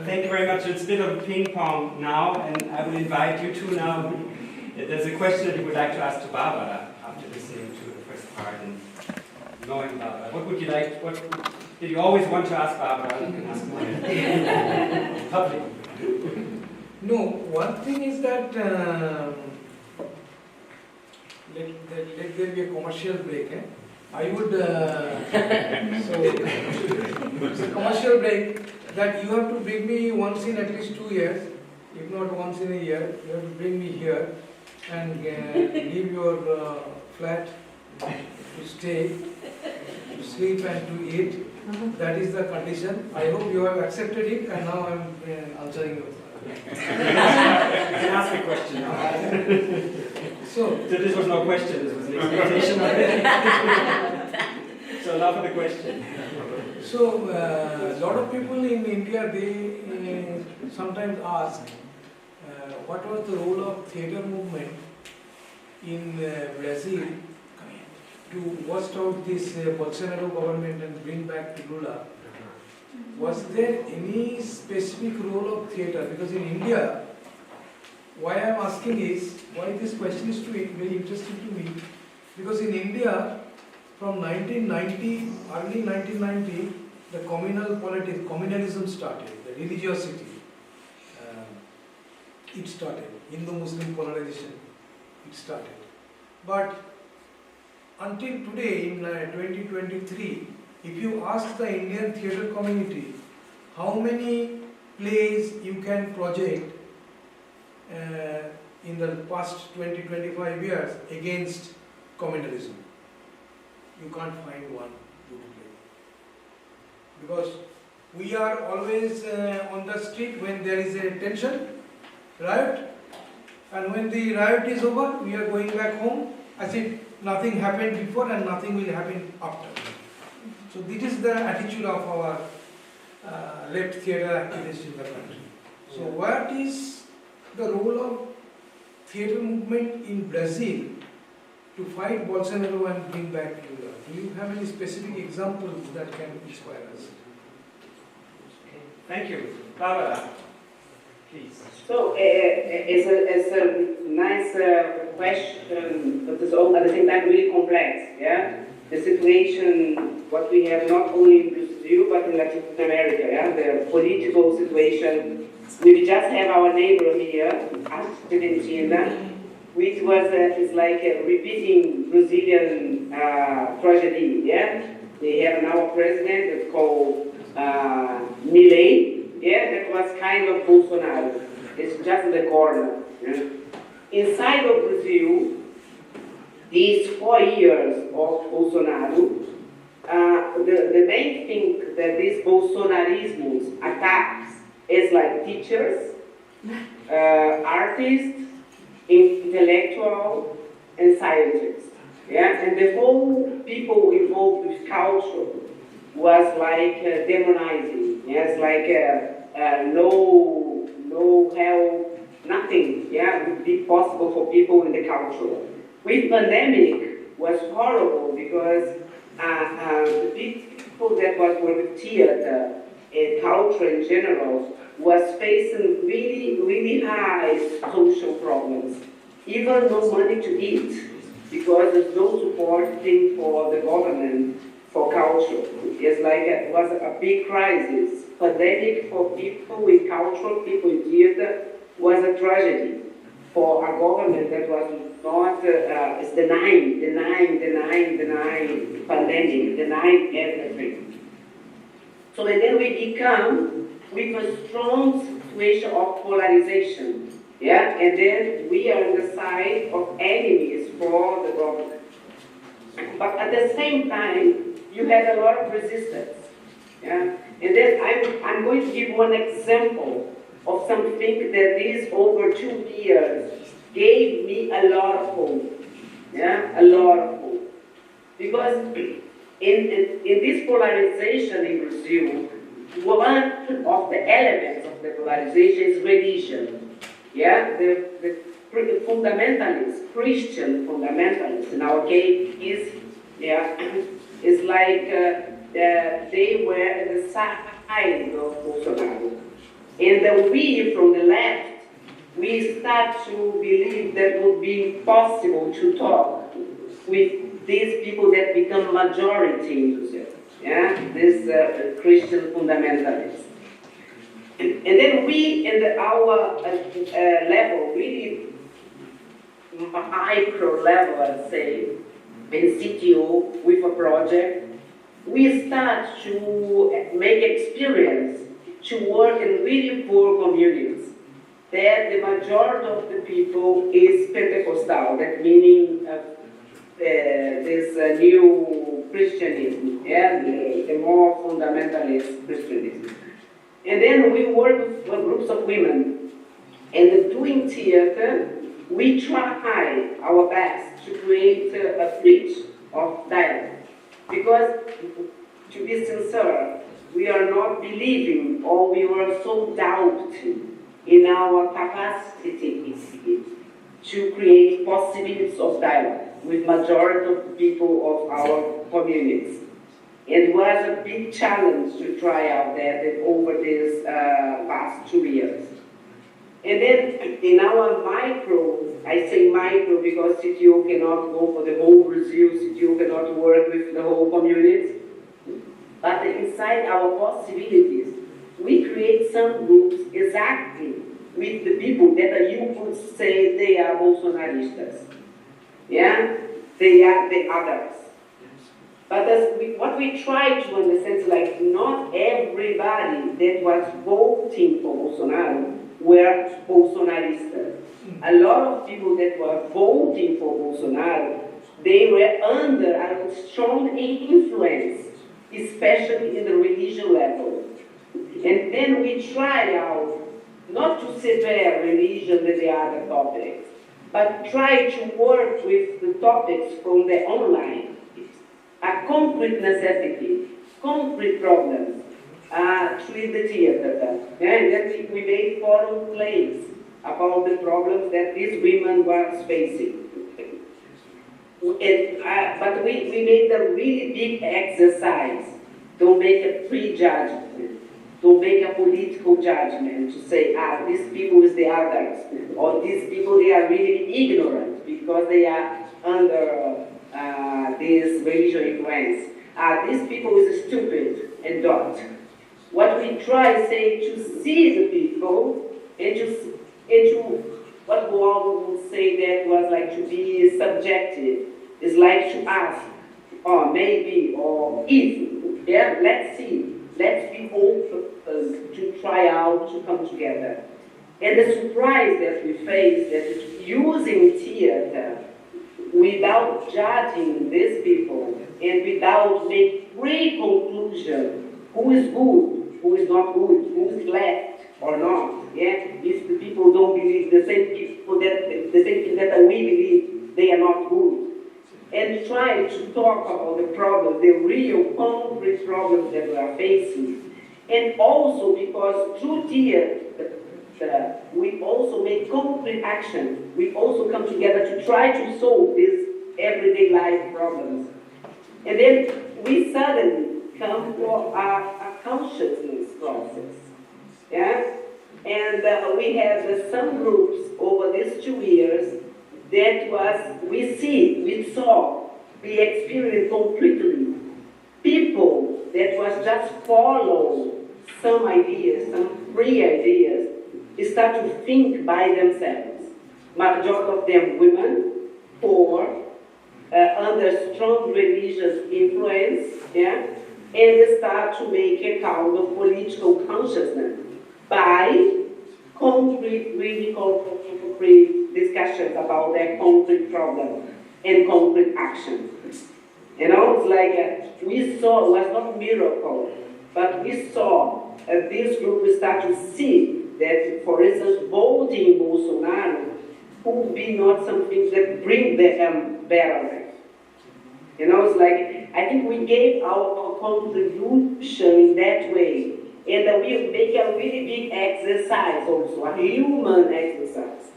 thank you very much. It's a bit of ping pong now, and I will invite you two now. There's a question that you would like to ask to Barbara after listening to the first part and knowing Barbara. What would you like? What did you always want to ask Barbara? You can ask more. Public. No, one thing is that let there be a commercial break. I would so it's a commercial break that you have to bring me once in at least 2 years, if not once in a year. You have to bring me here and leave your flat to stay, to sleep and to eat. That is the condition. I hope you have accepted it, and now I am answering you. You can ask a question now. So this was no question, this was an expectation already. So now for the question. So a lot of people in India, they sometimes ask, what was the role of theatre movement in Brazil to wash out this Bolsonaro government and bring back Lula? Was there any specific role of theatre? Because in India, why I am asking is, why this question is very interesting to me, because in India, from 1990, early 1990, the communal politics, communalism started, the religiosity, it started, Hindu-Muslim polarization, it started. But until today, in 2023, if you ask the Indian theatre community how many plays you can project in the past 20-25 years against communalism, you can't find one good play. Because we are always on the street when there is a tension, riot, and when the riot is over, we are going back home as if nothing happened before and nothing will happen after. So this is the attitude of our left theatre activists in the country. So what is the role of theatre movement in Brazil to fight Bolsonaro and bring back Lula? Do you have any specific examples that can inspire us? Thank you. Barbara, please. So it's a nice question, but it's all at the same time really complex. Yeah, the situation, what we have not only in Brazil but in Latin America. Yeah, the political situation We just have our neighbor here, Argentina, which was is like a repeating Brazilian tragedy. Yeah, they have now a president that's called Milei. Yeah, that was kind of Bolsonaro. It's just in the corner. Yeah? Inside of Brazil, these 4 years of Bolsonaro, the main thing that this Bolsonarismo attacks is like teachers, artists, intellectual, and scientists. Yeah, and the whole people involved with culture was like demonizing. Yes, like no help, nothing. Yeah, would be possible for people in the culture. With pandemic was horrible because the people that was with theater and culture in general was facing really high social problems. Even no money to eat because there's no support thing for the government for culture. It's like it was a big crisis. Pandemic for people with culture, people in theater was a tragedy. For a government that was not, is denying pandemic, denying everything. So and then we become with a strong situation of polarization. Yeah, and then we are on the side of enemies for the government. But at the same time, you had a lot of resistance. Yeah, and then I'm going to give one example of something that is over 2 years gave me a lot of hope. Yeah, a lot of hope. Because in this polarization in Brazil, one of the elements of the polarization is religion. Yeah, the fundamentalists, Christian fundamentalists in our case is like they were at the side of Bolsonaro. And we from the left, we start to believe that it would be possible to talk with these people that become majority in Brazil. Yeah, these Christian fundamentalists. And then we, in our level, really micro level, I'd say, in CTO with a project, we start to make experience to work in really poor communities. That the majority of the people is Pentecostal, that meaning this new Christianism, yeah, the more fundamentalist Christianism. And then we work with groups of women. And doing theater, we try our best to create a bridge of dialogue. Because, to be sincere, we are not believing or we were so doubting in our capacity to create possibilities of dialogue with majority of the people of our communities. It was a big challenge to try out that over these past 2 years. And then in our micro, I say micro because CTO cannot go for the whole Brazil, CTO cannot work with the whole community. But inside our possibilities, we create some groups exactly with the people that you could say they are Bolsonaristas. Yeah? They are the others. But what we try to understand is like not everybody that was voting for Bolsonaro were Bolsonaristas. A lot of people that were voting for Bolsonaro, they were under a strong influence, especially in the religion level. And then we try out not to separate religion and the other topics, but try to work with the topics from the online. A concrete necessity, concrete problems through the theater. And then we made forum plays about the problems that these women were facing. But we made a really big exercise to make a prejudgment, to make a political judgment, to say, these people is the others, or these people, they are really ignorant because they are under this religious influence. These people is stupid and don't. what we try, say, to see the people and to what Boal would say that was like to be subjective, is like to ask, or maybe, or if, yeah, let's see, let's be open to try out, to come together. And the surprise that we face, that using theater without judging these people and without making pre-conclusion, who is good, who is not good, who is left or not. Yeah? If the people don't believe the same thing that we believe, they are not good. And try to talk about the problems, the real concrete problems that we are facing. And also because through theater, we also make concrete action. We also come together to try to solve these everyday life problems. And then we suddenly come for a consciousness process. Yeah? And we have some groups over these 2 years that was, we saw, we experienced concretely people that was just follow some ideas, some free ideas, start to think by themselves. Majority of them women, poor, under strong religious influence, yeah, and they start to make a kind of political consciousness by concrete, really concrete discussions about their concrete problem and concrete action. You know, it's like we saw, it was not a miracle, but we saw this group start to see that, for instance, voting Bolsonaro would be not something that bring them better life. You know, it's like, I think we gave our contribution in that way. And we make a really big exercise also, a human exercise,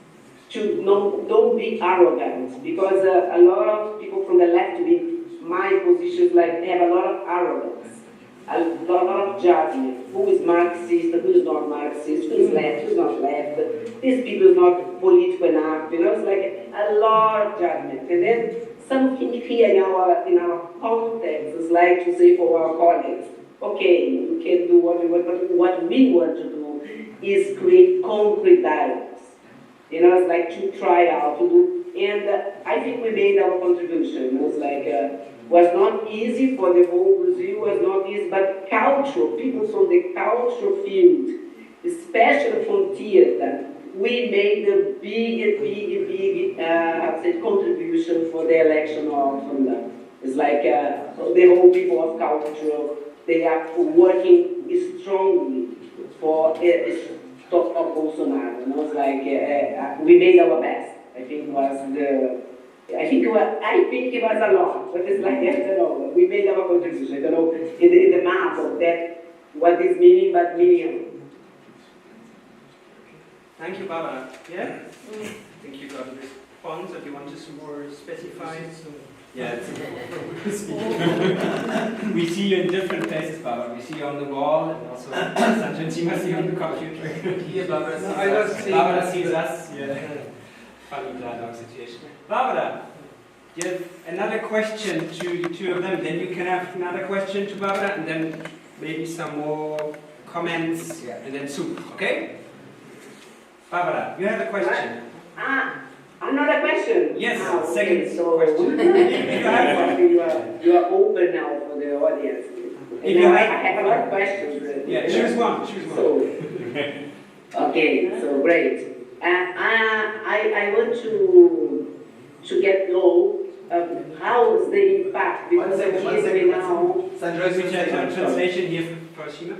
to don't be arrogant. Because a lot of people from the left, in my positions, like, have a lot of arrogance. A lot of judgment. Who is Marxist, who is not Marxist, who is left, who is not left. These people is not political enough. You know, it's like a lot of judgment. And then something here in our context is like to say for our colleagues, okay, we can do what we want, but what we want to do is create concrete dialogues. You know, it's like to try out, to do. And I think we made our contribution. It was like, was not easy for the whole Brazil, was not easy, but cultural, people from the cultural field, especially from theater, we made a big contribution for the election of Lula. It's like the whole people of culture, they are working strongly for stop of Bolsonaro. You know, it's like we made our best. I think it was a lot, but it's like, I don't know, we made our contribution. I don't know, in the map of that, what is meaning, but meaning. Thank you, Barbara. Yeah? I think you got a response, or do you want to more specify? Yeah. We see you in different places, Barbara. We see you on the wall, and also Sanjantima see you on the computer. Here, Barbara sees us. Yeah. Funny dialogue situation. Barbara, you have another question to the two of them, then you can have another question to Barbara, and then maybe some more comments, and then soup, okay? Barbara, you have a question. Another question? Yes, second so question. If you have one. You are open now for the audience. I have a lot of questions. Yeah, choose one. Okay, so great. I want to get know how is the impact, because now. Translation here for Shima?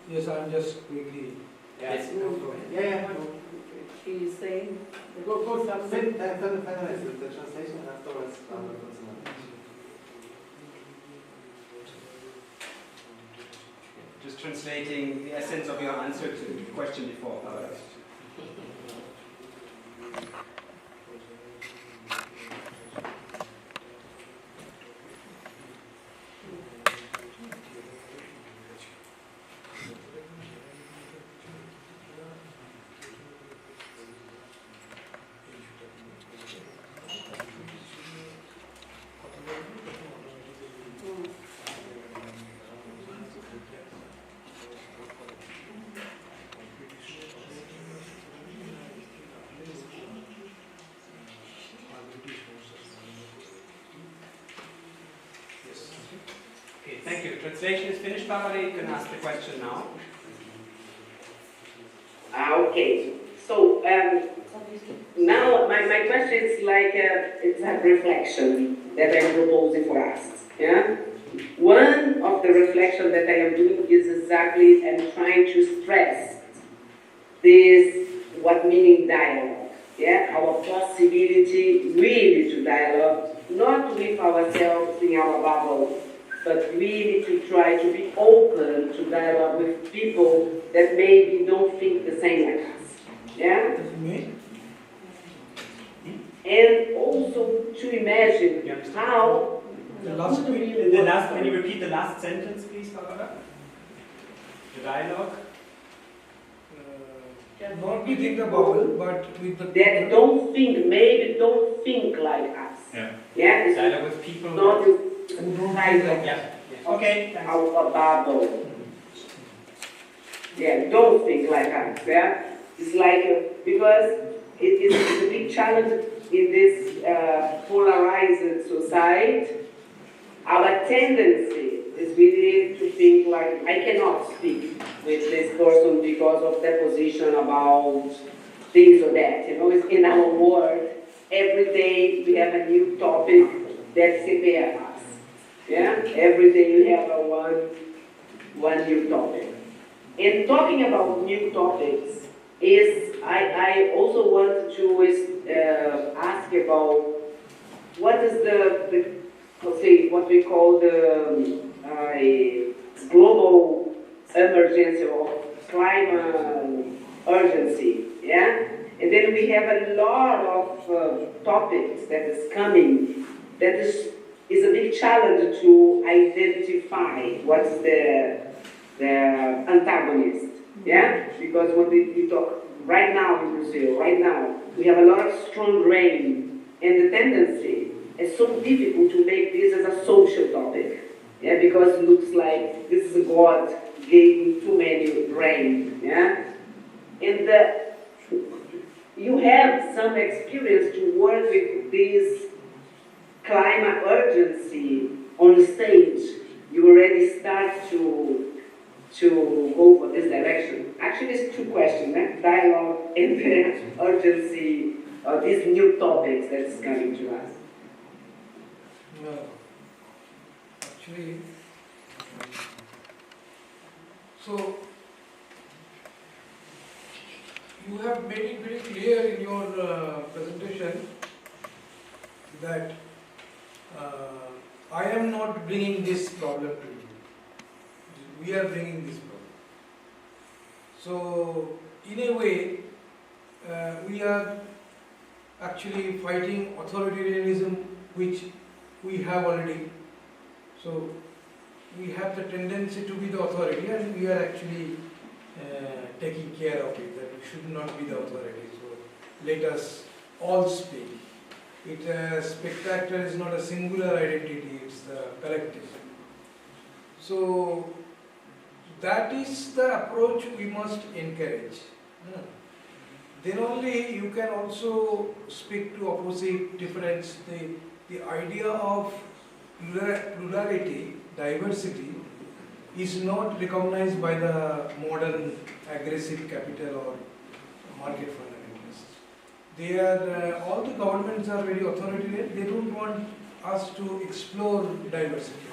Yes, I'm just quickly. Yes. Yeah. She's saying. Go finalize the translation and afterwards. Just translating the essence of your answer to the question before. Thank you. Translation is finished, Barbara. You can ask the question now. Okay. So now my question is like it's a reflection that I'm proposing for us. Yeah. One of the reflections that I am doing is exactly I'm trying to stress this what meaning dialogue. Yeah, our possibility really to dialogue, not with ourselves in our bubble, but really to try to be open to dialogue with people that maybe don't think the same as us. Yeah? And also to imagine how The last, can you repeat the last sentence, please, Barbara? The dialogue? Not within the bubble, but with the that don't think, maybe don't think like us. Yeah. Yeah? It's Dialogue with people. not who don't think like Yeah. Yeah. Okay. Thanks. our bubble. Yeah, don't think like us. Yeah? It's like, because it's a big challenge in this polarized society. Our tendency is really to think like, I cannot speak with this person because of their position about this or that. You know, it's in our world, every day we have a new topic that separates us. Yeah? Every day you have one new topic. And talking about new topics, I also want to ask about what is what we call the global emergency or climate urgency, yeah? And then we have a lot of topics that is coming that is a big challenge to identify what's the antagonist, yeah? Because when we talk right now in Brazil, right now, we have a lot of strong rain, and the tendency is so difficult to make this as a social topic, yeah? Because it looks like this is God gave too many rain, yeah? And you have some experience to work with this climate urgency on stage. You already start to go for this direction. Actually, it's two questions, dialogue and the urgency of these new topics that's coming to us. No. Actually, so you have made it very clear in your presentation that I am not bringing this problem to you. We are bringing this problem. So, in a way, we are actually fighting authoritarianism, which we have already. So, we have the tendency to be the authority, and we are actually taking care of it, that we should not be the authority. So, let us all speak. Spectator is not a singular identity, it's the collective. So, that is the approach we must encourage. Then only you can also speak to opposite difference. The idea of plurality, diversity, is not recognized by the modern aggressive capital or market fundamentalists. All the governments are very authoritarian. They don't want us to explore diversity.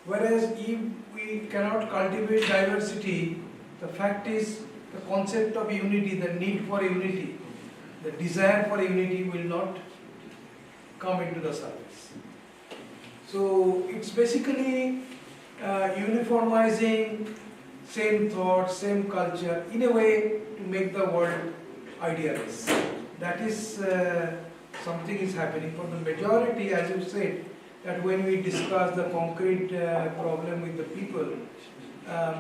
Whereas if we cannot cultivate diversity, the fact is the concept of unity, the need for unity, the desire for unity will not come into the surface. So it's basically uniformizing same thoughts, same culture, in a way to make the world idealist. That is something is happening for the majority, as you said, that when we discuss the concrete problem with the people,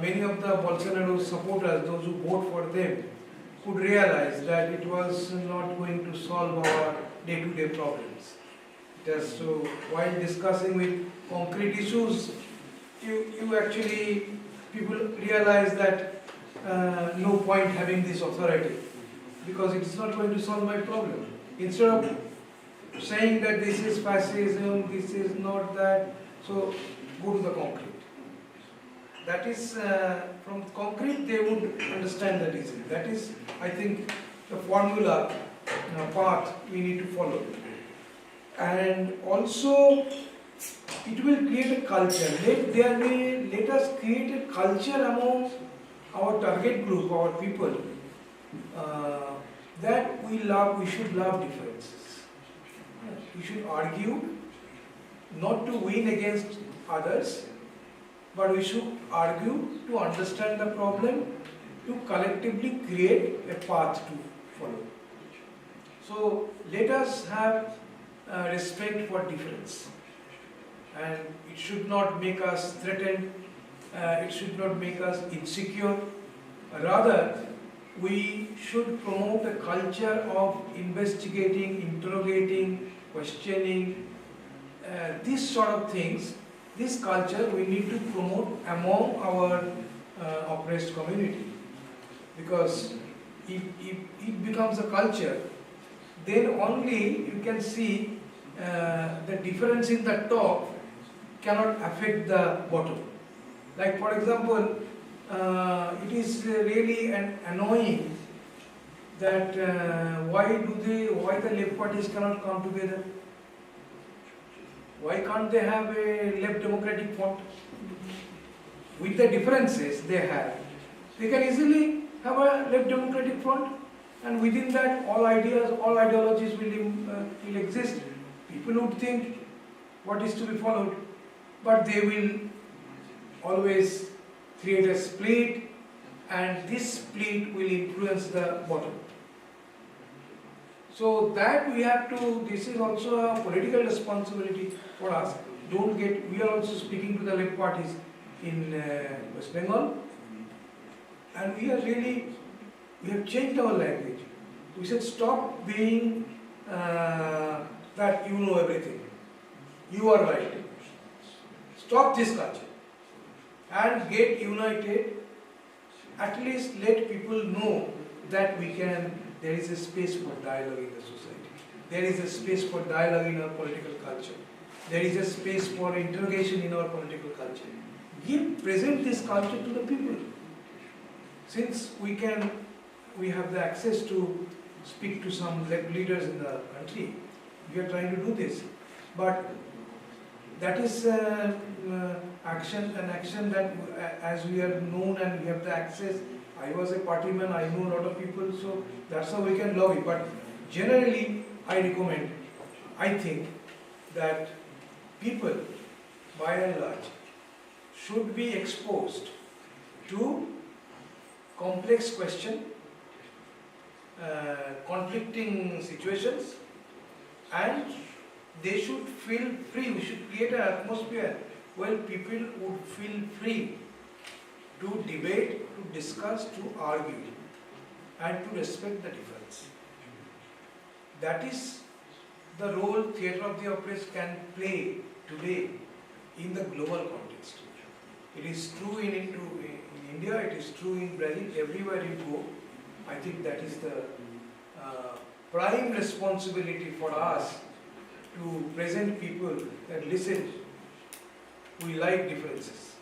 many of the Bolsonaro supporters, those who vote for them, could realize that it was not going to solve our day-to-day problems. So while discussing with concrete issues, you actually, people realize that no point having this authority, because it is not going to solve my problem. Instead of saying that this is fascism, this is not that, So go to the concrete. That is, from concrete they would understand the disease. That is, I think, the formula, path we need to follow. And also, it will create a culture. Let us create a culture among our target group, our people, that we should love differences. We should argue, not to win against others, but we should argue to understand the problem, to collectively create a path to follow. So let us have respect for difference, and it should not make us threatened, it should not make us insecure. Rather, we should promote a culture of investigating, interrogating, questioning, these sort of things. This culture we need to promote among our oppressed community, because if it becomes a culture, then only you can see the difference in the top cannot affect the bottom. Like for example, it is really annoying that why the left parties cannot come together? Why can't they have a left democratic front? With the differences they have, they can easily have a left democratic front, and within that all ideas, all ideologies will exist. People would think what is to be followed, but they will always create a split, and this split will influence the bottom. So that we have to, this is also a political responsibility for us. We are also speaking to the left parties in West Bengal, and we have changed our language. We said stop being that you know everything, you are right. Stop this culture and get united. At least let people know that there is a space for dialogue in the society. There is a space for dialogue in our political culture. There is a space for interrogation in our political culture. Present this culture to the people. Since we have the access to speak to some leaders in the country, we are trying to do this. But that is action that as we are known and we have the access. I was a partyman, I know a lot of people, so that's how we can lobby. But generally, I think that people, by and large, should be exposed to complex questions, conflicting situations, and they should feel free. We should create an atmosphere where people would feel free to debate, to discuss, to argue, and to respect the difference. That is the role theatre of the oppressed can play today in the global context. It is true in India, it is true in Brazil, everywhere you go. I think that is the prime responsibility for us to present people that listen, we like differences,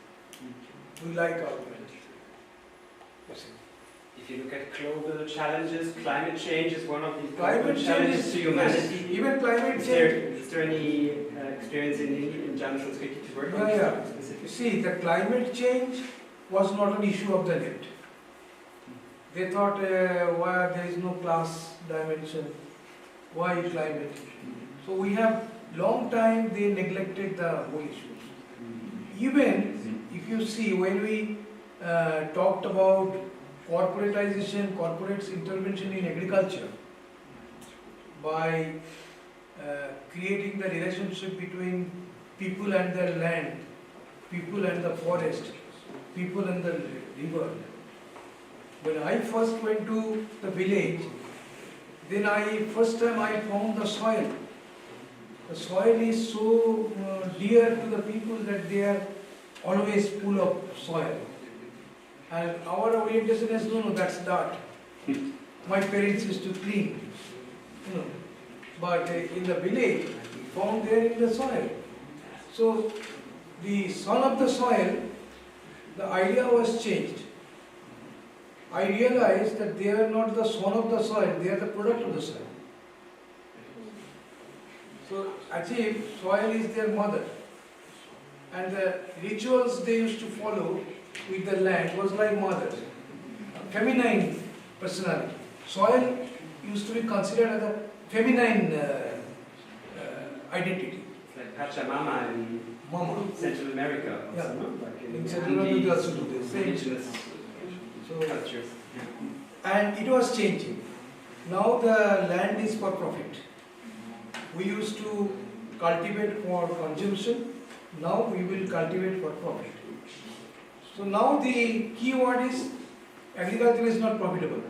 we like argument. If you look at global challenges, climate change is one of the Climate challenges change to humanity. Yes, even climate change. Is there any experience in Jana Sanskriti to work on this specifically? You see, the climate change was not an issue of the left. They thought, why there is no class dimension, why climate? So we have long time they neglected the whole issue. Even if you see, when we talked about corporatization, corporates' intervention in agriculture by creating the relationship between people and their land, people and the forest, people and the river. When I first went to the village, then first time I found the soil. The soil is so dear to the people that they are always full of soil. And our orientation is, no, that's dirt. My parents used to clean. But in the village, found there in the soil. So the son of the soil, the idea was changed. I realized that they are not the son of the soil, they are the product of the soil. So actually soil is their mother. And the rituals they used to follow with the land was like mother. Feminine personality. Soil used to be considered as a feminine identity. It's like Pachamama in Mama. Central America. Yeah. Also, no? Like In Central America also do the same. indigenous So, cultures. and it was changing. Now the land is for profit. We used to cultivate for consumption. Now we will cultivate for profit. So now the key word is agriculture is not profitable.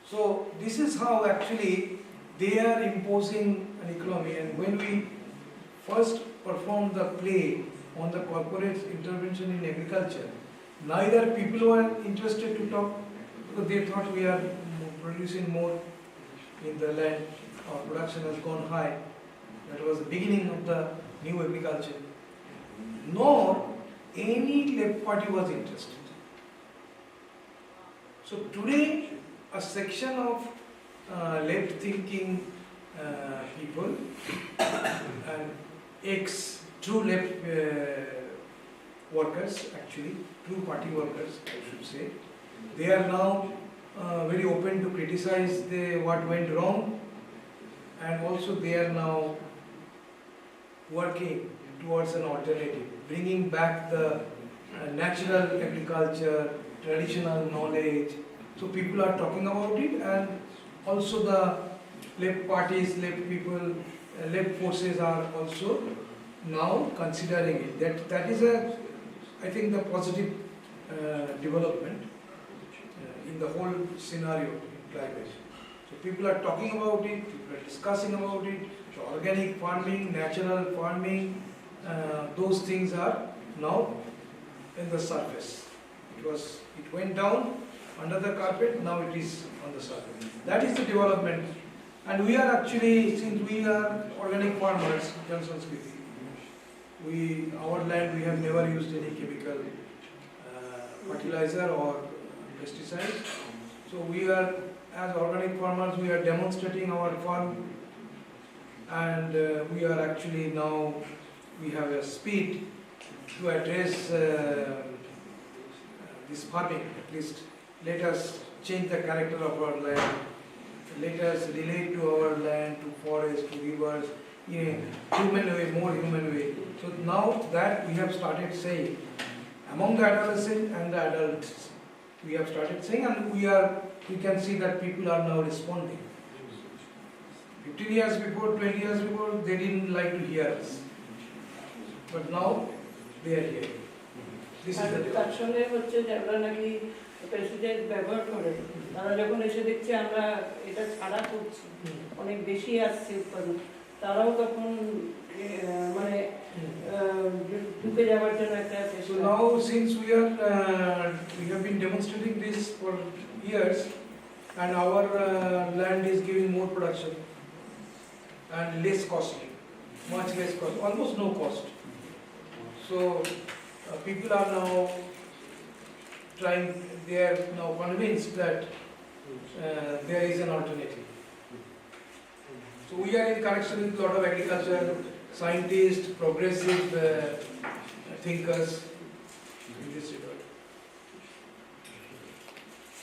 So this is how actually they are imposing an economy. And when we first performed the play on the corporate intervention in agriculture, neither people were interested to talk because they thought we are producing more in the land, our production has gone high. That was the beginning of the new agriculture. Nor any left party was interested. So today, a section of left thinking people and true left workers, actually, true party workers, I should say, they are now very open to criticize what went wrong, and also they are now working towards an alternative, bringing back the natural agriculture, traditional knowledge. So people are talking about it, and also the left parties, left people, left forces are also now considering it. That is I think the positive development in the whole scenario in climate. So people are talking about it, people are discussing about it. So organic farming, natural farming, those things are now in the surface. It went down under the carpet, now it is on the surface. That is the development. And we are actually, since we are organic farmers, Jana Sanskriti, our land, we have never used any chemical fertilizer or pesticides. So we are, as organic farmers, we are demonstrating our farm, and we are actually now, we have a speed to address this farming. At least let us change the character of our land. Let us relate to our land, to forest, to rivers, in a human way, more human way. So now that we have started saying, among the adolescents and the adults, we have started saying, and we can see that people are now responding. 15 years before, 20 years before, they didn't like to hear us. But now they are hearing. This is the তার difference. সঙ্গে হচ্ছে যে আমরা নাকি pesticide ব্যবহার করে তারা যখন এসে দেখছে আমরা এটা ছাড়া করছি অনেক বেশি আসছে উৎপাদন তারাও তখন মানে ঢুকে যাওয়ার জন্য একটা So now, since we have been demonstrating this for years, and our land is giving more production and less costly, much less cost, almost no cost. So people are now they are now convinced that there is an alternative. So we are in connection with a lot of agriculture scientists, progressive thinkers in this regard.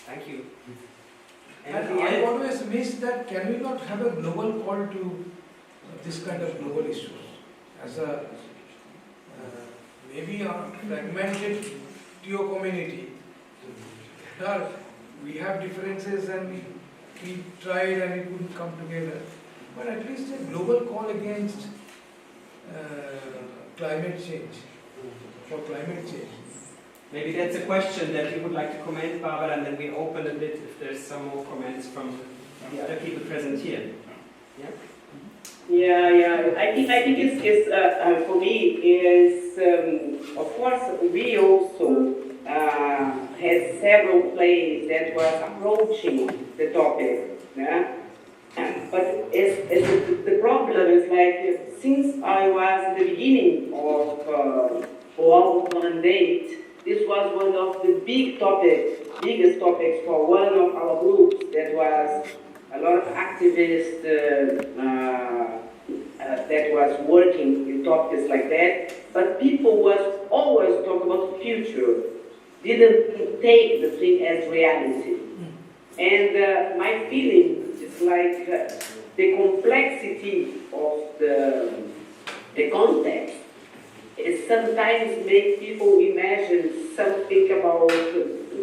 Thank you. And Anything I else? always miss that, can we not have a global call to this kind of global issues? As a maybe a fragmented Teo community, we have differences and we tried and we couldn't come together. But at least a global call against climate change, for climate change. Maybe that's a question that you would like to comment, Barbara, and then we open a bit if there's some more comments from the other people present here. Yeah? Yeah. I think it's for me is of course we also had several plays that was approaching the topic. Yeah? But the problem is like since I was at the beginning of for our mandate, this was one of the biggest topics for one of our groups. That was a lot of activists that was working in topics like that. But people was always talking about the future, didn't take the thing as reality. And my feeling is like the complexity of the context is sometimes make people imagine something about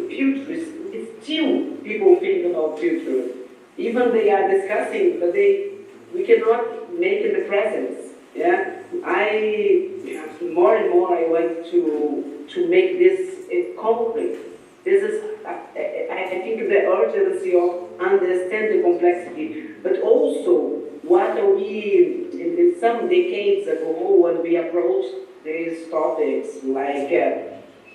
future. It's still people think about future. Even they are discussing, but we cannot make it the present. Yeah, more and more I want to make this concrete. This is, I think, the urgency of understand the complexity, but also what we, in some decades ago, when we approached these topics, like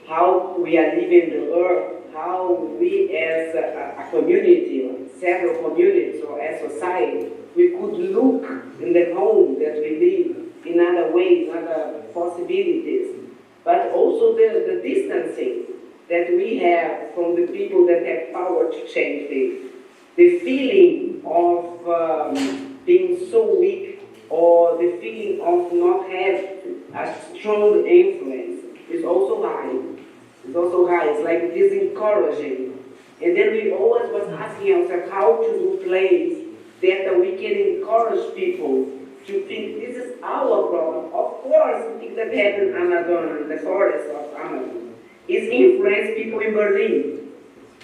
how we are living the earth, how we as a community, or several communities, or as society, we could look in the home that we live in other ways, other possibilities, but also the distancing that we have from the people that have power to change things. The feeling of being so weak, or the feeling of not having a strong influence is also high. It's also high. It's like discouraging. And then we always was asking ourselves how to do plays that we can encourage people to think this is our problem. Of course, the thing that happened in Amazon, the forest of Amazon, is influence people in Berlin.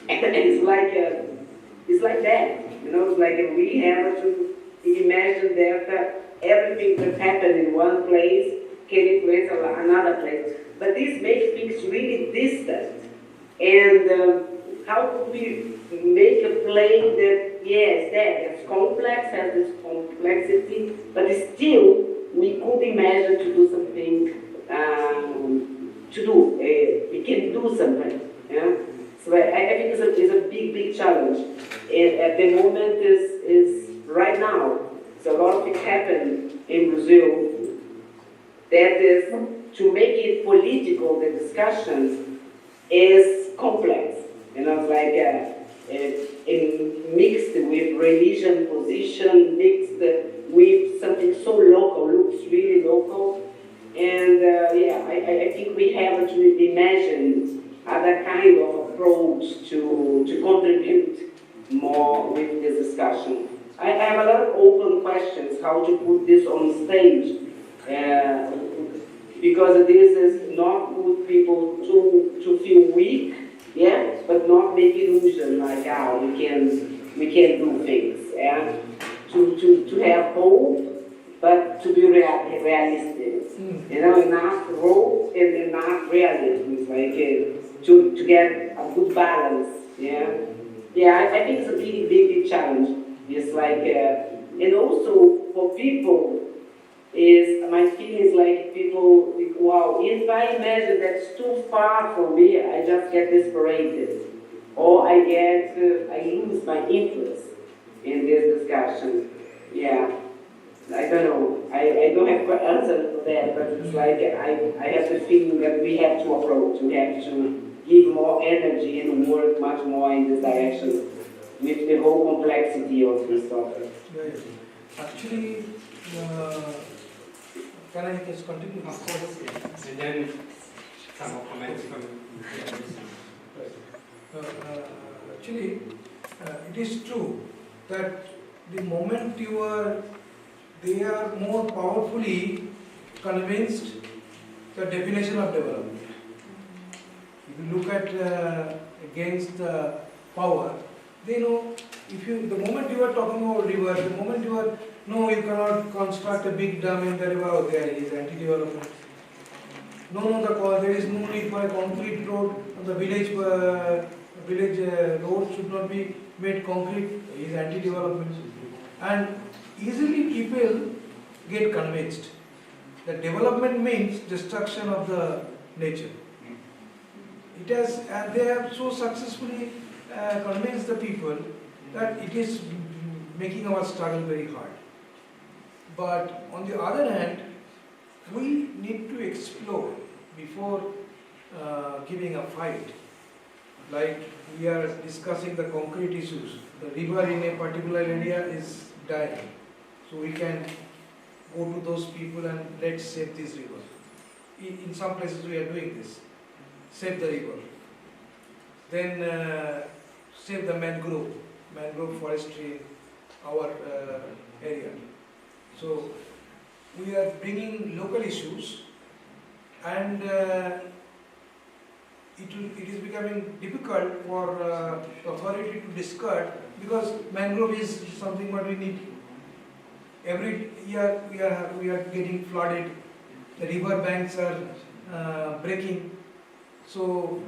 And it's like that. You know, it's like we have to imagine that everything that happened in one place can influence another place. But this makes things really distant. And how could we make a play that, yes, it's complex, has this complexity, but still we could imagine to do something, we can do something. Yeah? So I think it's a big challenge. And at the moment is right now. So a lot of things happen in Brazil that is, to make it political, the discussions is complex. You know, it's like mixed with religion position, mixed with something so local, looks really local. And I think we have to imagine other kind of approach to contribute more with this discussion. I have a lot of open questions how to put this on stage, because this is not put people to feel weak, yeah, but not make illusion like we can do things, yeah, to have hope, but to be realistic, you know, enough hope and enough realism, it's like to get a good balance, yeah. I think it's a big challenge. It's like, and also for people, my feeling is like people, wow, if I imagine that's too far from me, I just get desperated. Or I lose my interest in this discussion. Yeah, I don't know. I don't have an answer for that, but it's like I have the feeling that we have to approach, we have to give more energy and work much more in this direction with the whole complexity of this topic. Actually, can I just continue? Of course, yes. And then some more comments from actually, it is true that the moment they are more powerfully convinced the definition of development. If you look at against the power, they know the moment you are talking about river, the moment you cannot construct a big dam in the river, there is anti-development. There is no need for a concrete road. The village road should not be made concrete. It is anti-development. And easily people get convinced that development means destruction of the nature. And they have so successfully convinced the people that it is making our struggle very hard. But on the other hand, we need to explore before giving a fight. Like we are discussing the concrete issues. The river in a particular area is dying. So we can go to those people and let's save this river. In some places we are doing this. Save the river. Then save the mangrove forestry in our area. So we are bringing local issues, and it is becoming difficult for authority to discard, because mangrove is something what we need. Every year we are getting flooded. The river banks are breaking. So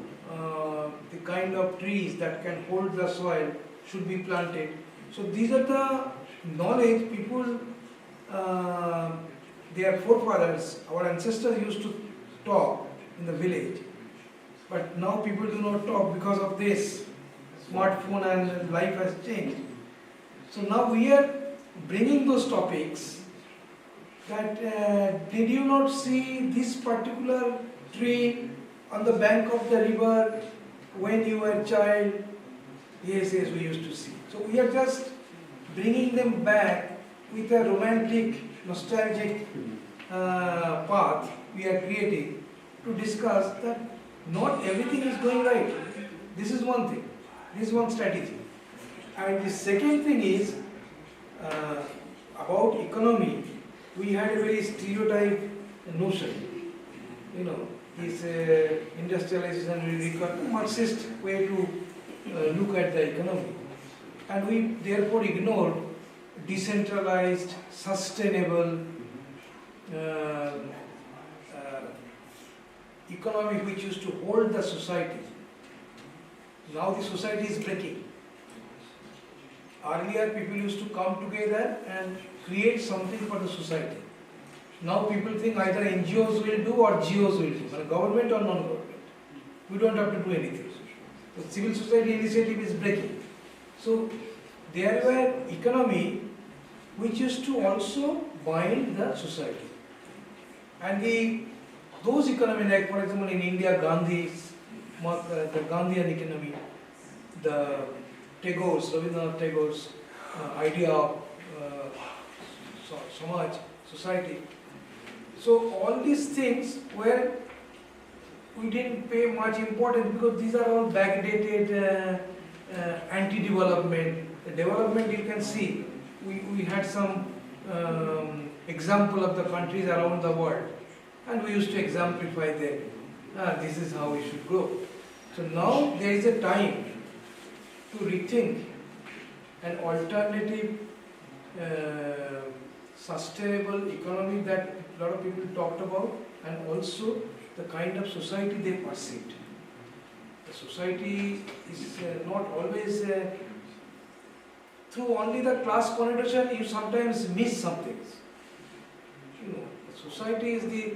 the kind of trees that can hold the soil should be planted. So these are the knowledge people, their forefathers, our ancestors used to talk in the village. But now people do not talk because of this smartphone, and life has changed. So now we are bringing those topics that did you not see this particular tree on the bank of the river when you were a child? Yes, we used to see. So we are just bringing them back with a romantic, nostalgic path we are creating to discuss that not everything is going right. This is one thing. This is one strategy. And the second thing is about economy. We had a very stereotyped notion. You know, this industrialization will become a Marxist way to look at the economy. And we therefore ignored decentralized, sustainable economy which used to hold the society. Now the society is breaking. Earlier people used to come together and create something for the society. Now people think either NGOs will do or GOs will do, government or non-government. We don't have to do anything. The civil society initiative is breaking. So there were economy which used to also bind the society. And those economy, like for example in India, Gandhi's, the Gandhian economy, the Tagore's, Rabindranath Tagore's idea of Samaj, society. So all these things were, we didn't pay much importance because these are all backdated anti-development. The development you can see, we had some example of the countries around the world, and we used to exemplify them. This is how we should grow. So now there is a time to rethink an alternative sustainable economy that a lot of people talked about, and also the kind of society they perceived. The society is not always through only the class connotation, you sometimes miss some things. You know, the society is the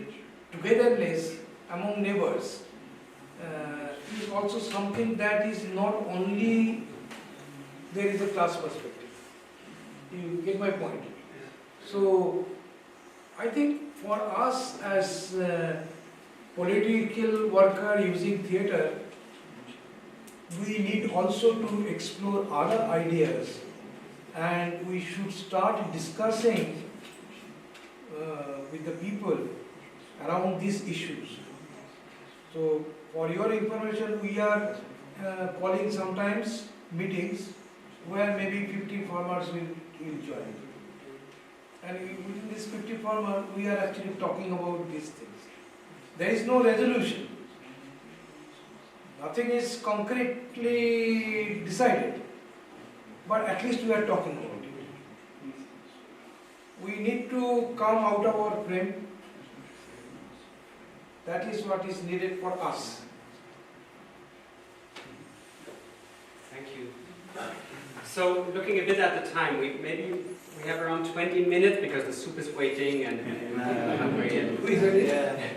togetherness among neighbors. Is also something that is not only there is a class perspective. You get my point? So I think for us as political worker using theatre, we need also to explore other ideas, and we should start discussing with the people around these issues. So for your information, we are calling sometimes meetings where maybe 50 farmers will join. And within this 50 farmers, we are actually talking about these things. There is no resolution. Nothing is concretely decided. But at least we are talking about it. We need to come out of our frame. That is what is needed for us. Thank you. So looking a bit at the time, maybe we have around 20 minutes because the soup is waiting and I'm hungry. And Who is ready?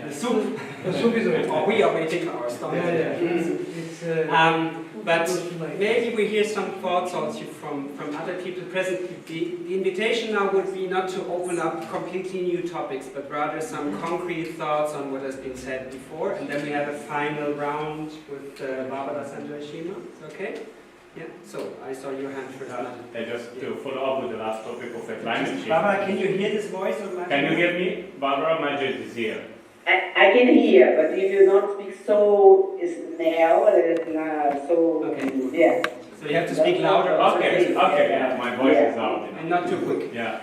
the soup. The soup is ready. Oh, we are waiting for our stomach. But maybe we hear some thoughts also from other people present. The invitation now would be not to open up completely new topics, but rather some concrete thoughts on what has been said before, and then we have a final round with Barbara Sanjay-Shima. Okay? Yeah. So I saw your hand first. Just to follow up with the last topic of the climate change. Barbara, can you hear this voice of my? Can you hear me? Barbara Majid is here. I can hear, but if you not speak so now, so Okay. yeah. So you have to speak louder. Okay, yeah, my voice is loud. And not too quick. Yeah.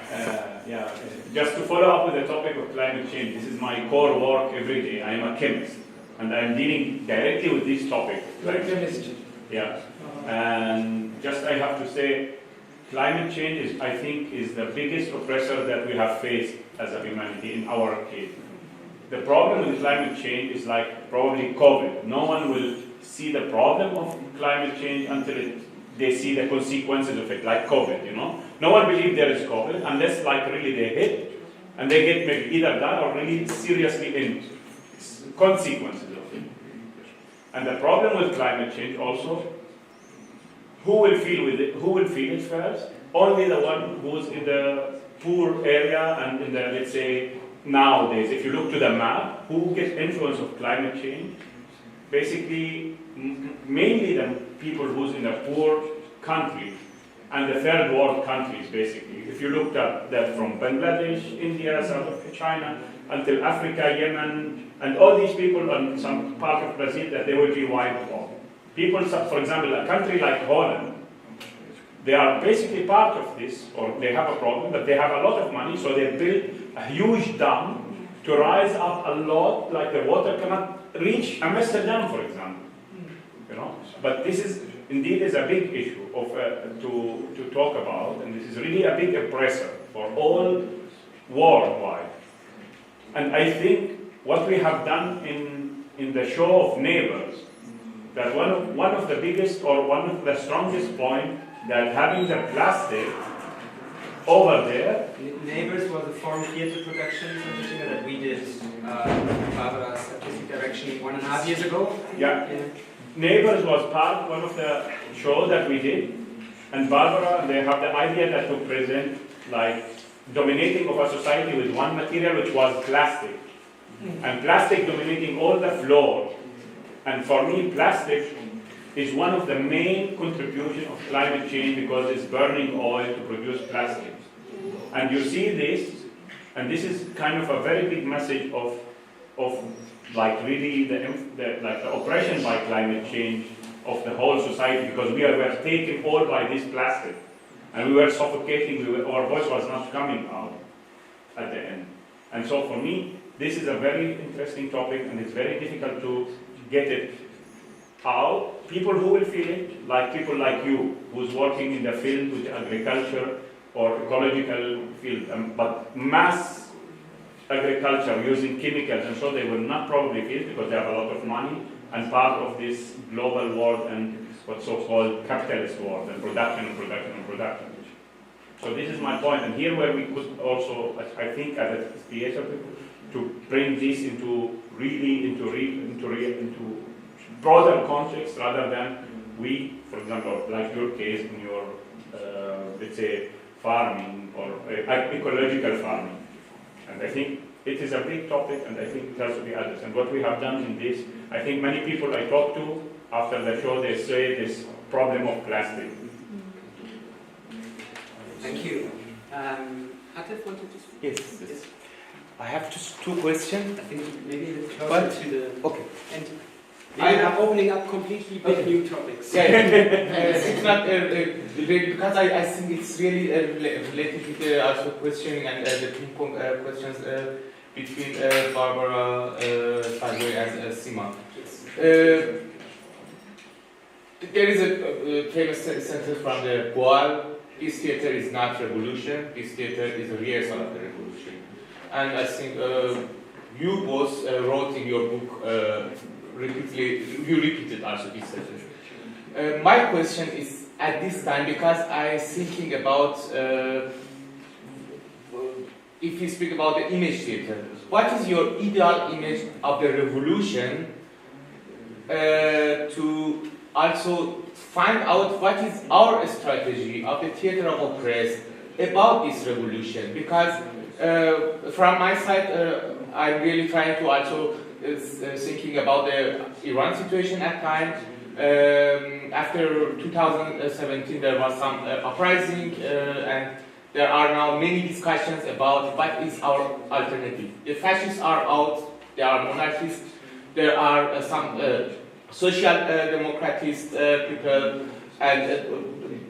Just to follow up with the topic of climate change, this is my core work every day. I am a chemist, and I am dealing directly with this topic. You're a chemist. Yeah. And just I have to say, climate change I think, is the biggest oppressor that we have faced as a humanity in our case. The problem with climate change is like probably COVID. No one will see the problem of climate change until they see the consequences of it, like COVID, you know. No one believes there is COVID unless like really they hit and they get maybe either that or really seriously in consequences of it. And the problem with climate change also, who will feel with it? Who will feel it first? Only the one who's in the poor area and in the, let's say, nowadays, if you look to the map, who gets influence of climate change? Basically, mainly the people who's in the poor countries and the third world countries, basically. If you looked at that from Bangladesh, India, South of China, until Africa, Yemen, and all these people and some part of Brazil, that they will be wiped off. People, for example, a country like Holland, they are basically part of this, or they have a problem, but they have a lot of money, so they build a huge dam to rise up a lot, like the water cannot reach Amsterdam, for example. You know, but this is indeed is a big issue of to talk about, and this is really a big oppressor for all worldwide. And I think what we have done in the show of Neighbors, that one of the biggest or one of the strongest points that having the plastic over there. Neighbors was a foreign theater production that we did, Barbara's artistic direction 1.5 years ago. Yeah. Neighbors was one of the show that we did, and Barbara, they have the idea that to present like dominating of a society with one material, which was plastic, and plastic dominating all the floor. And for me, plastic is one of the main contributions of climate change because it's burning oil to produce plastic. And you see this, and this is kind of a very big message of like really the oppression by climate change of the whole society, because we were taken all by this plastic, and we were suffocating. Our voice was not coming out at the end. And so for me, this is a very interesting topic, and it's very difficult to get it out. People who will feel it, like people like you, who's working in the field with agriculture or ecological field, but mass agriculture using chemicals, and so they will not probably feel it because they have a lot of money and part of this global world and what's so-called capitalist world and production. So this is my point, and here where we could also, I think, as a theater people, to bring this into broader context rather than we, for example, like your case in your, let's say, farming or ecological farming. And I think it is a big topic, and I think it has to be addressed. And what we have done in this, I think many people I talk to after the show, they say this problem of plastic. Thank you. Hatif wanted to speak? Yes. I have just two questions. I think maybe a bit But- closer to the... Okay. And we are opening up completely big new topics. It's not because I think it's really related with the also questioning and the ping-pong questions between Barbara, Sanjay and Sima. There is a famous sentence from the Boal: "This theater is not revolution. This theater is a rehearsal of the revolution." And I think you both wrote in your book repeatedly. You repeated also this sentence. My question is at this time because I'm thinking about if you speak about the image theater, what is your ideal image of the revolution to also find out what is our strategy of the theater of oppressed about this revolution? Because from my side, I'm really trying to also thinking about the Iran situation at time. After 2017, there was some uprising, and there are now many discussions about what is our alternative. The fascists are out, they are monarchists, there are some social democratist people, and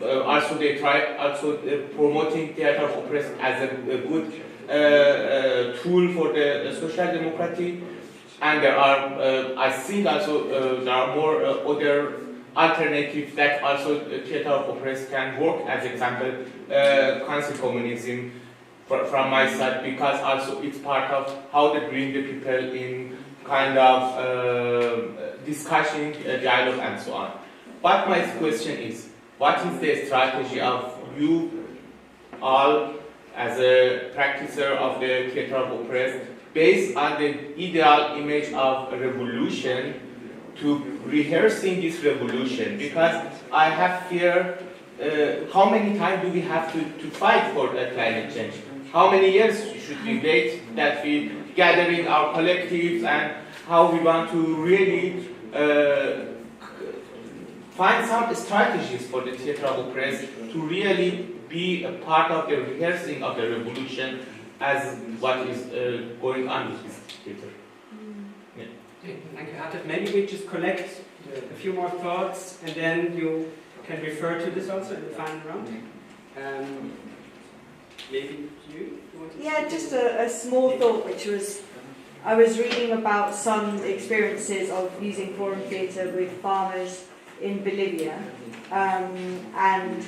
also they try also promoting theater of oppressed as a good tool for the social democracy. And there are, I think also there are more other alternatives that also theater of oppressed can work. As example, council communism from my side, because also it's part of how they bring the people in kind of discussion, dialogue, and so on. But my question is, what is the strategy of you all as a practitioner of the theater of oppressed, based on the ideal image of a revolution, to rehearsing this revolution? Because I have fear, how many times do we have to fight for climate change? How many years should we wait that we gathering our collectives, and how we want to really find some strategies for the theater of oppressed to really be a part of the rehearsing of the revolution as what is going on with this theater. Yeah. Okay, thank you, Hatif. Maybe we just collect a few more thoughts, and then you can refer to this also in the final round. Maybe you want to Yeah, just a small thought, which was, I was reading about some experiences of using forum theatre with farmers in Bolivia, and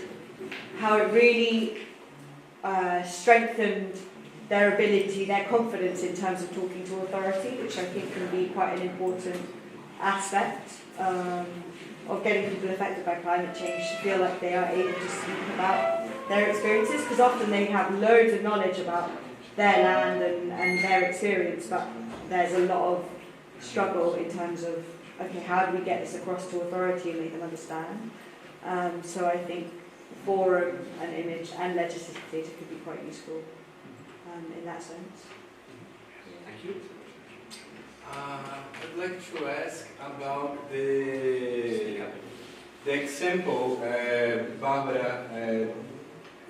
how it really strengthened their ability, their confidence in terms of talking to authority, which I think can be quite an important aspect of getting people affected by climate change to feel like they are able to speak about their experiences, because often they have loads of knowledge about their land and their experience, but there's a lot of struggle in terms of, okay, how do we get this across to authority and make them understand? So I think forum and image and legislative theatre could be quite useful in that sense. Thank you. I'd like to ask about the example Barbara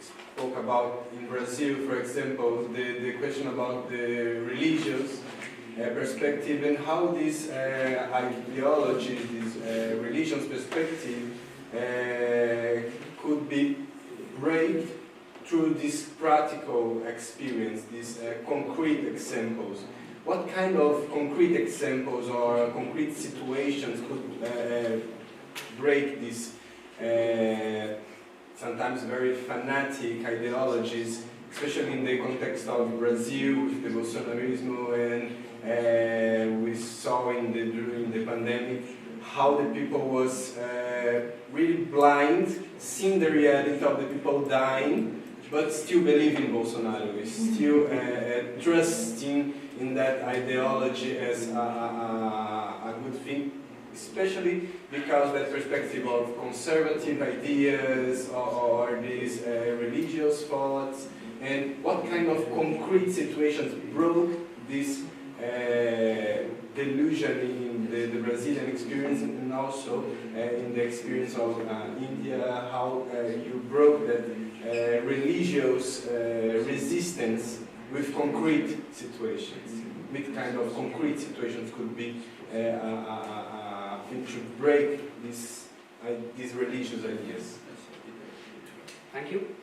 spoke about in Brazil, for example, the question about the religious perspective and how this ideology, this religious perspective could be break through this practical experience, these concrete examples. What kind of concrete examples or concrete situations could break these sometimes very fanatic ideologies, especially in the context of Brazil with the Bolsonarismo, and we saw during the pandemic how the people was really blind, seeing the reality of the people dying, but still believing Bolsonaro, still trusting in that ideology as a good thing, especially because that perspective of conservative ideas or these religious thoughts, and what kind of concrete situations broke this delusion in the Brazilian experience, and also in the experience of India, how you broke that religious resistance with concrete situations. What kind of concrete situations could be thing to break these religious ideas? Thank you.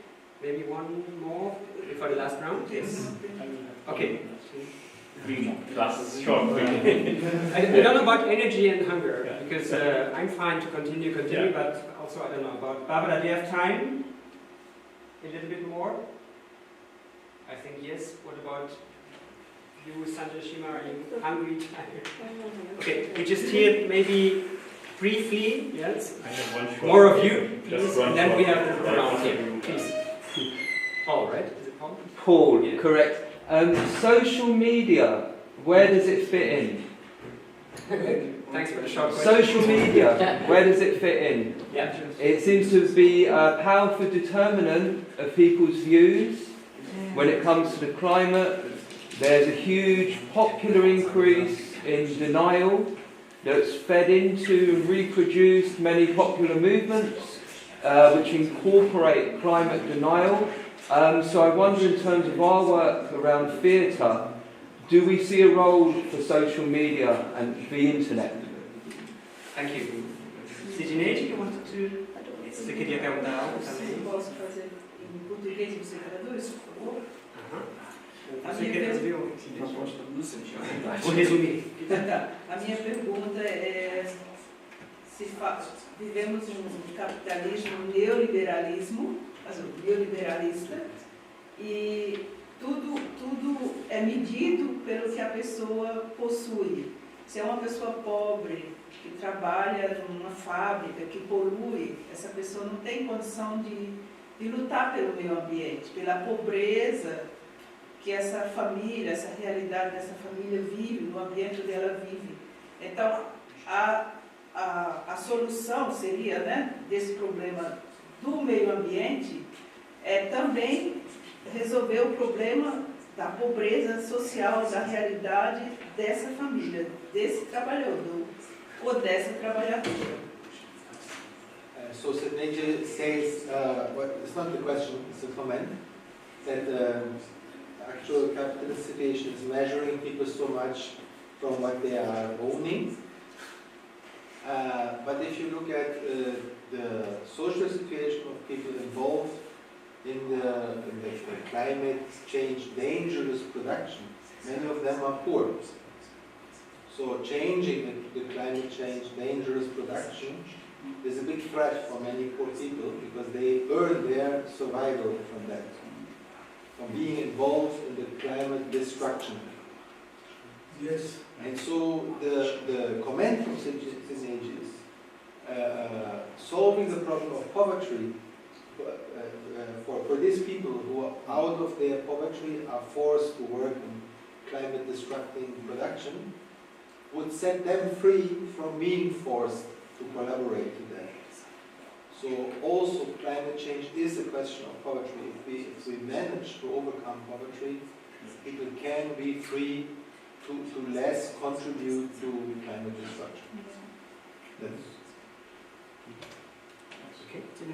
Maybe one more for the last round? Yes. Okay. 3 more. Last short. I don't know about energy and hunger, because I'm fine to continue, but also I don't know about Barbara. Do you have time? A little bit more? I think yes. What about you, Sanjay Shima? Are you hungry? Okay, we just hear maybe briefly, yes. I have one short More of you, just please, one and then short we have the one. round here, please. Paul, right? Is it Paul? Paul, Yeah. correct. Social media, where does it fit in? Thanks for the short question. Social media, where does it fit in? Yeah. It seems to be a powerful determinant of people's views when it comes to the climate. There's a huge popular increase in denial that's fed into and reproduced many popular movements which incorporate climate denial. So I wonder, in terms of our work around theatre, do we see a role for social media and the internet? Thank you. Siginetti, you wanted to? Você queria perguntar algo também? Posso fazer em português e você traduz, por favor? Você quer fazer Vou resumir. A minha pergunta é se vivemos um capitalismo neoliberalismo, neoliberalista, e tudo é medido pelo que a pessoa possui. Se é uma pessoa pobre, que trabalha numa fábrica, que polui, essa pessoa não tem condição de lutar pelo meio ambiente, pela pobreza que essa família, essa realidade dessa família vive, no ambiente onde ela vive. Então, a solução seria, né, desse problema do meio ambiente é também resolver o problema da pobreza social, da realidade dessa família, desse trabalhador ou dessa trabalhadora. So Sidney says, it's not the question, it's a comment, that the actual capitalist situation is measuring people so much from what they are owning. But if you look at the social situation of people involved in the climate change dangerous production, many of them are poor. So changing the climate change dangerous production is a big threat for many poor people because they earn their survival from that, from being involved in the climate destruction. Yes. And so the comment from Sidney is solving the problem of poverty for these people who are out of their poverty are forced to work in climate destructing production would set them free from being forced to collaborate with that. So also climate change is a question of poverty. If we manage to overcome poverty, people can be free to less contribute to climate destruction.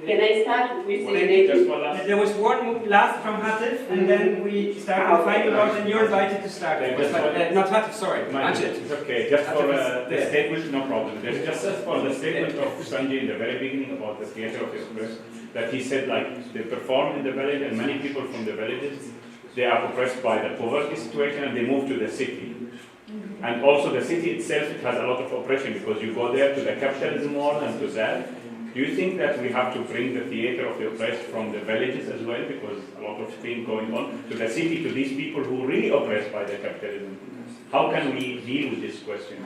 Can I start with Just the one last. There was one last from Hatif, and then we start the final round, and you're invited to start. Not Hatif, sorry, Majid. It's okay. Just for the statement, no problem. There's just for the statement of Sanjay in the very beginning about the theatre of express, that he said like they perform in the village, and many people from the villages, they are oppressed by the poverty situation, and they move to the city. And also the city itself, it has a lot of oppression because you go there to the capitalism more than to that. Do you think that we have to bring the theatre of the oppressed from the villages as well, because a lot of things going on, to the city, to these people who are really oppressed by the capitalism? How can we deal with this question?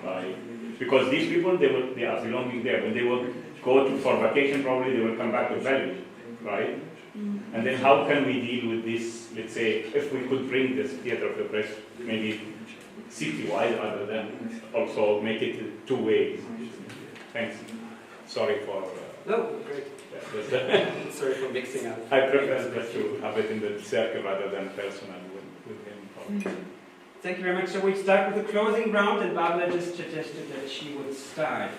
Because these people, they are belonging there. When they will go for vacation, probably they will come back to village, right? And then how can we deal with this, let's say, if we could bring this theatre of the oppressed, maybe city-wide rather than also make it two ways? Thanks. Sorry for... No, great. Sorry for mixing up. I prefer just to have it in the circle rather than personal with him. Thank you very much. So we start with the closing round, and Barbara just suggested that she would start.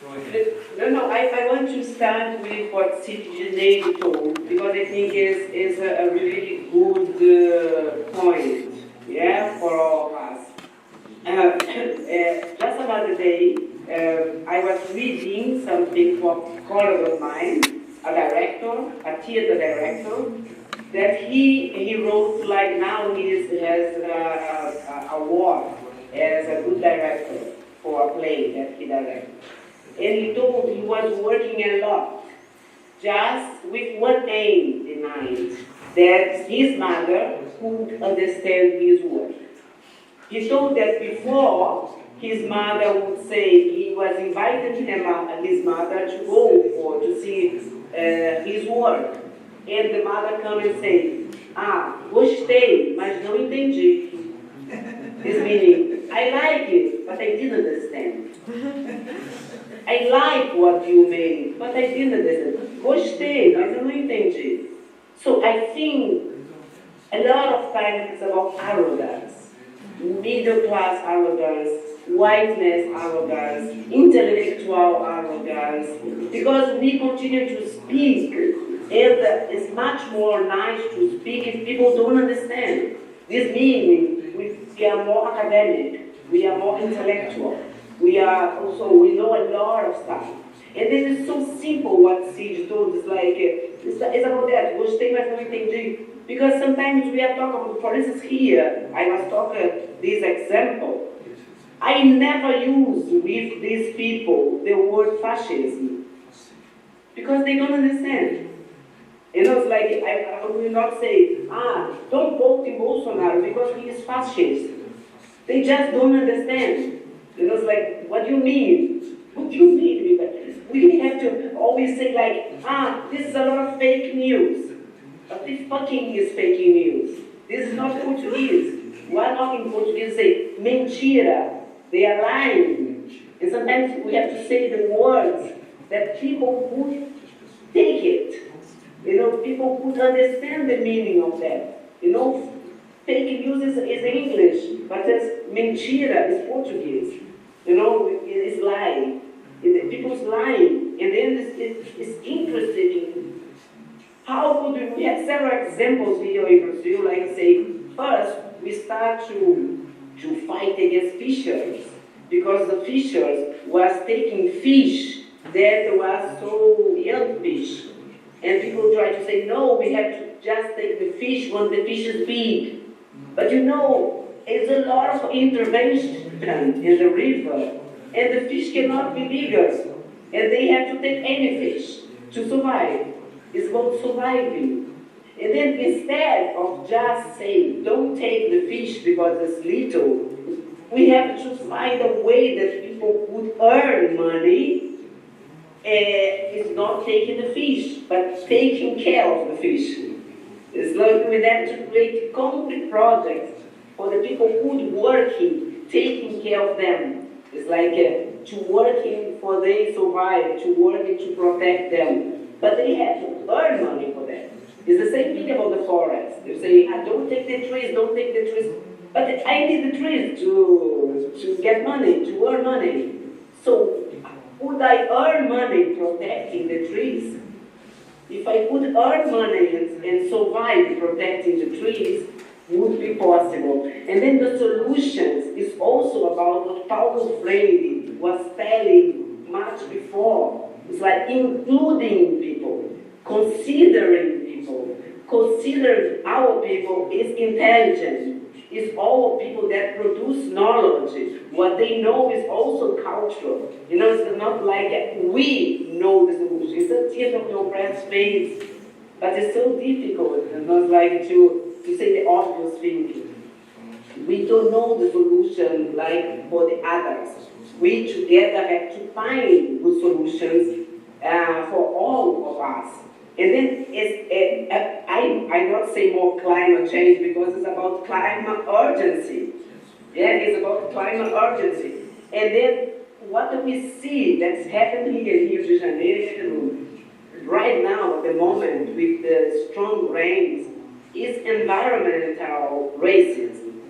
Go ahead. No, I want to start with what Sidney told, because I think is a really good point, yeah, for all of us. Just another day, I was reading something from a colleague of mine, a director, a theater director, that he wrote like now he has an award as a good director for a play that he directed. And he told he was working a lot, just with one aim in mind, that his mother could understand his work. He told that before his mother would say he was inviting his mother to go for to see his work. And the mother come and say, gostei, mas não entendi. This meaning, I like it, but I didn't understand. I like what you made, but I didn't understand. Gostei, mas eu não entendi. So I think a lot of times it's about arrogance. Middle class arrogance, whiteness arrogance, intellectual arrogance, because we continue to speak, and it's much more nice to speak if people don't understand. This means we are more academic, we are more intellectual, we know a lot of stuff. And then it's so simple what Sid told, it's like, it's about that, gostei, mas não entendi. Because sometimes we are talking about, for instance here, I was talking this example, I never use with these people the word fascism, because they don't understand. You know, it's like, I will not say, don't vote in Bolsonaro because he is fascist. They just don't understand. You know, it's like, what do you mean? What do you mean with that? We have to always say like, this is a lot of fake news. But this fucking is fake news. This is not Portuguese. Why not in Portuguese say, mentira? They are lying. And sometimes we have to say the words that people would take it. You know, people would understand the meaning of that. You know, fake news is English, but mentira is Portuguese. You know, it's lying. People's lying. And then it's interesting. How could we have several examples here in Brazil, like say, first we start to fight against fishers, because the fishers was taking fish that was so young fish. And people try to say, no, we have to just take the fish when the fish is big. But you know, it's a lot of intervention in the river, and the fish cannot be bigger. And they have to take any fish to survive. It's about surviving. And then instead of just saying, don't take the fish because it's little, we have to find a way that people would earn money. It's not taking the fish, but taking care of the fish. It's like we have to create concrete projects for the people who working, taking care of them. It's like to working for they survive, to working to protect them. But they have to earn money for that. It's the same thing about the forest. They say, don't take the trees, don't take the trees. But I need the trees to get money, to earn money. So would I earn money protecting the trees? If I could earn money and survive protecting the trees, would be possible. And then the solutions is also about what Paulo Freire was telling much before. It's like including people, considering people, consider our people is intelligent. It's all people that produce knowledge. What they know is also cultural. You know, it's not like we know the solution. It's a tear from your friend's face. But it's so difficult, and not like to say the obvious thing. We don't know the solution like for the others. We together have to find good solutions for all of us. And then I not say more climate change because it's about climate urgency. Yeah, it's about climate urgency. And then what do we see that's happening in Rio de Janeiro right now at the moment with the strong rains is environmental racism.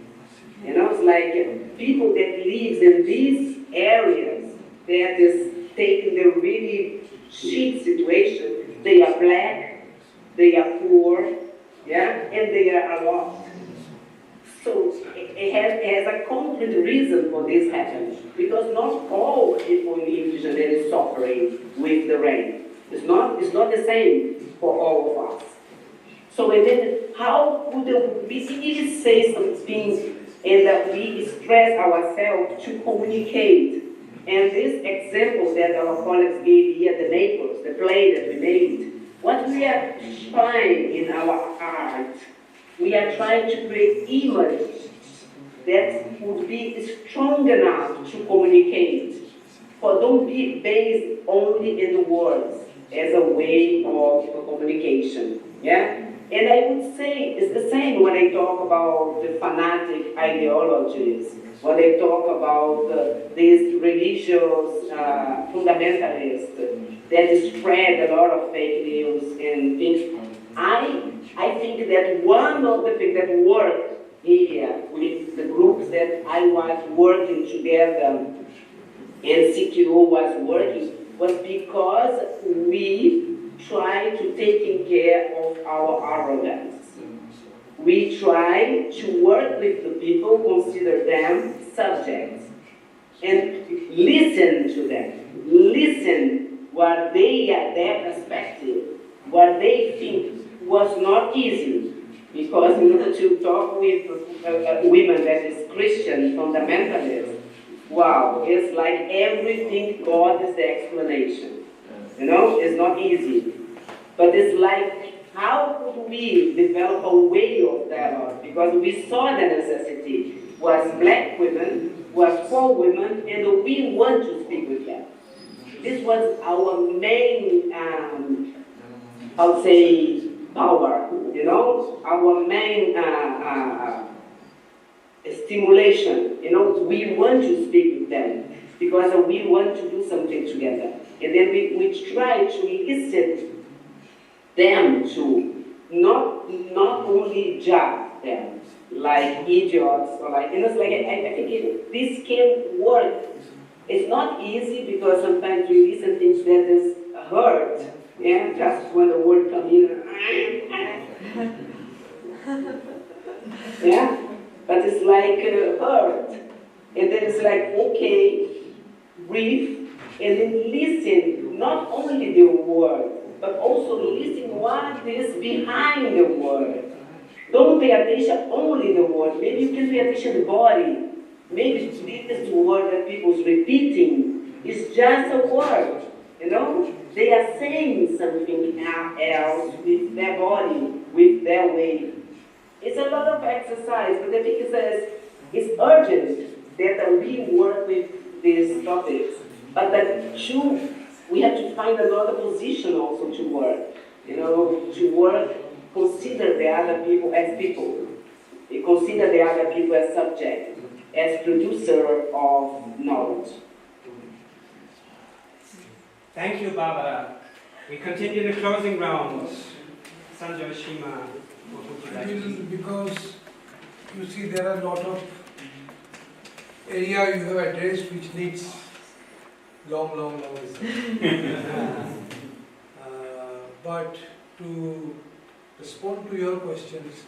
You know, it's like people that live in these areas that is taking the really shit situation. They are black, they are poor, yeah, and they are lost. So it has a concrete reason for this happening, because not all people in Rio de Janeiro is suffering with the rain. It's not the same for all of us. So and then how would we really say something and that we stress ourselves to communicate? And this example that our colleagues gave here, the neighbors, the play that we made, what we are trying in our art, we are trying to create images that would be strong enough to communicate, but don't be based only in words as a way of communication. Yeah? And I would say it's the same when I talk about the fanatic ideologies, when I talk about these religious fundamentalists that spread a lot of fake news and things. I think that one of the things that work here with the groups that I was working together and CTO was working was because we try to take care of our arrogance. We try to work with the people, consider them subjects, and listen to them. Listen what they, at their perspective, what they think was not easy. Because in order to talk with women that is Christian, fundamentalist, wow, it's like everything God is the explanation. You know, it's not easy. But it's like, how could we develop a way of dialogue? Because we saw the necessity was black women, was poor women, and we want to speak with them. This was our main, I would say, power, you know, our main stimulation. You know, we want to speak with them because we want to do something together. And then we try to elicit them to not only judge them like idiots or like, and it's like, I think this can work. It's not easy because sometimes we listen to things that is hurt, and just when the word comes in, yeah, but it's like hurt, and then it's like, okay, breathe, and then listen, not only the word, but also listen what is behind the word. Don't pay attention only the word. Maybe you can pay attention to the body. Maybe this is the word that people's repeating. It's just a word, you know? They are saying something else with their body, with their way. It's a lot of exercise, but the thing is it's urgent that we work with these topics. But that we have to find another position also to work. You know, to work, consider the other people as people. You consider the other people as subject, as producer of knowledge. Thank you, Barbara. We continue the closing round. Sanjay Shima, what would you like to say? Because you see there are a lot of area you have addressed which needs long research. But to respond to your questions,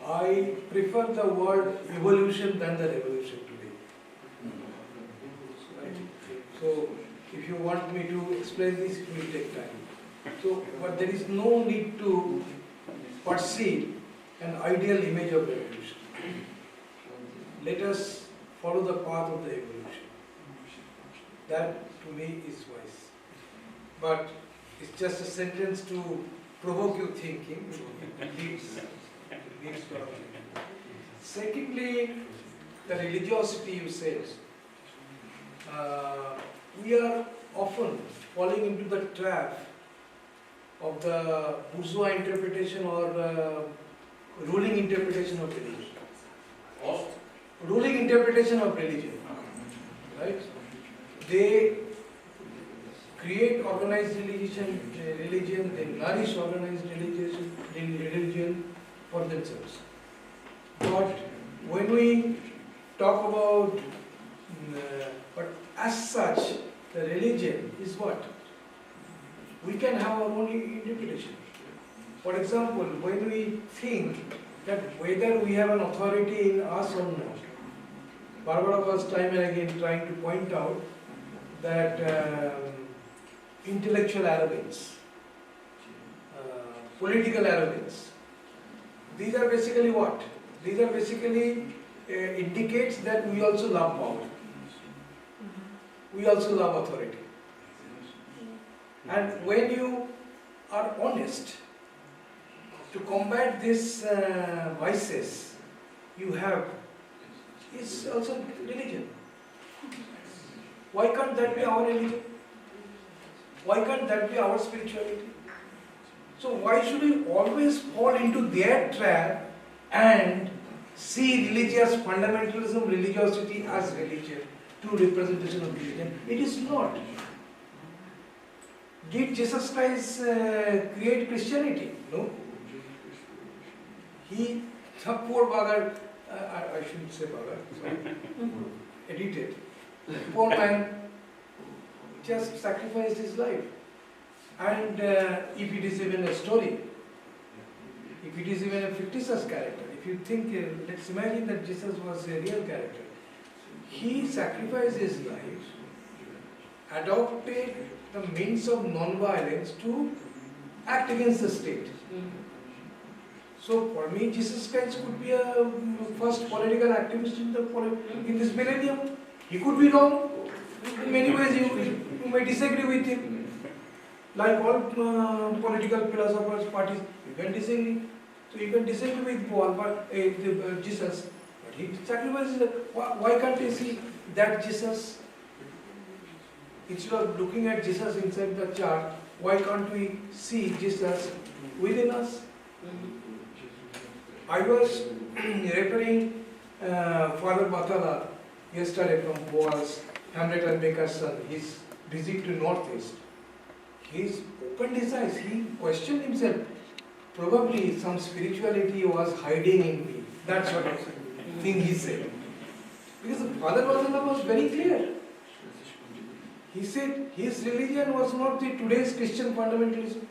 I prefer the word evolution than the revolution today. Right? So, if you want me to explain this, it will take time. So, but there is no need to perceive an ideal image of revolution. Let us follow the path of the evolution. That, to me, is wise. But it's just a sentence to provoke you thinking. It leads to a lot of thinking. Secondly, the religiosity you said. We are often falling into the trap of the bourgeois interpretation or ruling interpretation of religion. Ruling interpretation of religion. Right? They create organized religion, they nourish organized religion for themselves. But when we talk about, but as such, the religion is what? We can have our own interpretation. For example, when we think that whether we have an authority in us or not, Barbara was time and again trying to point out that intellectual arrogance, political arrogance, these are basically what? These are basically indicates that we also love power. We also love authority. And when you are honest to combat these vices, you have is also religion. Why can't that be our religion? Why can't that be our spirituality? So why should we always fall into their trap and see religious fundamentalism, religiosity as religion, true representation of religion? It is not. Did Jesus Christ create Christianity? No. He, the poor beggar, I shouldn't say beggar, sorry, edited. Poor man just sacrificed his life. And if it is even a story, if it is even a fictitious character, if you think, let's imagine that Jesus was a real character. He sacrificed his life, adopted the means of non-violence to act against the state. So for me, Jesus Christ could be a first political activist in this millennium. He could be wrong. In many ways, you may disagree with him. Like all political philosophers, parties, you can disagree. So you can disagree with Paul, but Jesus. But he sacrifices. Why can't you see that Jesus? Instead of looking at Jesus inside the chart, why can't we see Jesus within us? I was referring Father Batala yesterday from Boaz, Hamlet and Baker's son, his visit to Northeast. He's opened his eyes, he questioned himself. Probably some spirituality was hiding in me. That sort of thing he said. Because Father Batala was very clear. He said his religion was not the today's Christian fundamentalism.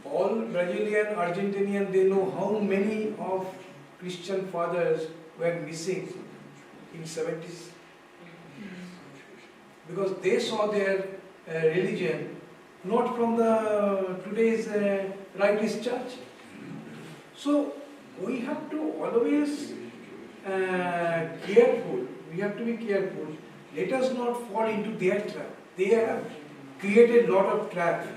All Brazilian, Argentinian, they know how many of Christian fathers were missing in 70s. Because they saw their religion not from the today's rightist church. So we have to always careful. We have to be careful. Let us not fall into their trap. They have created a lot of trap,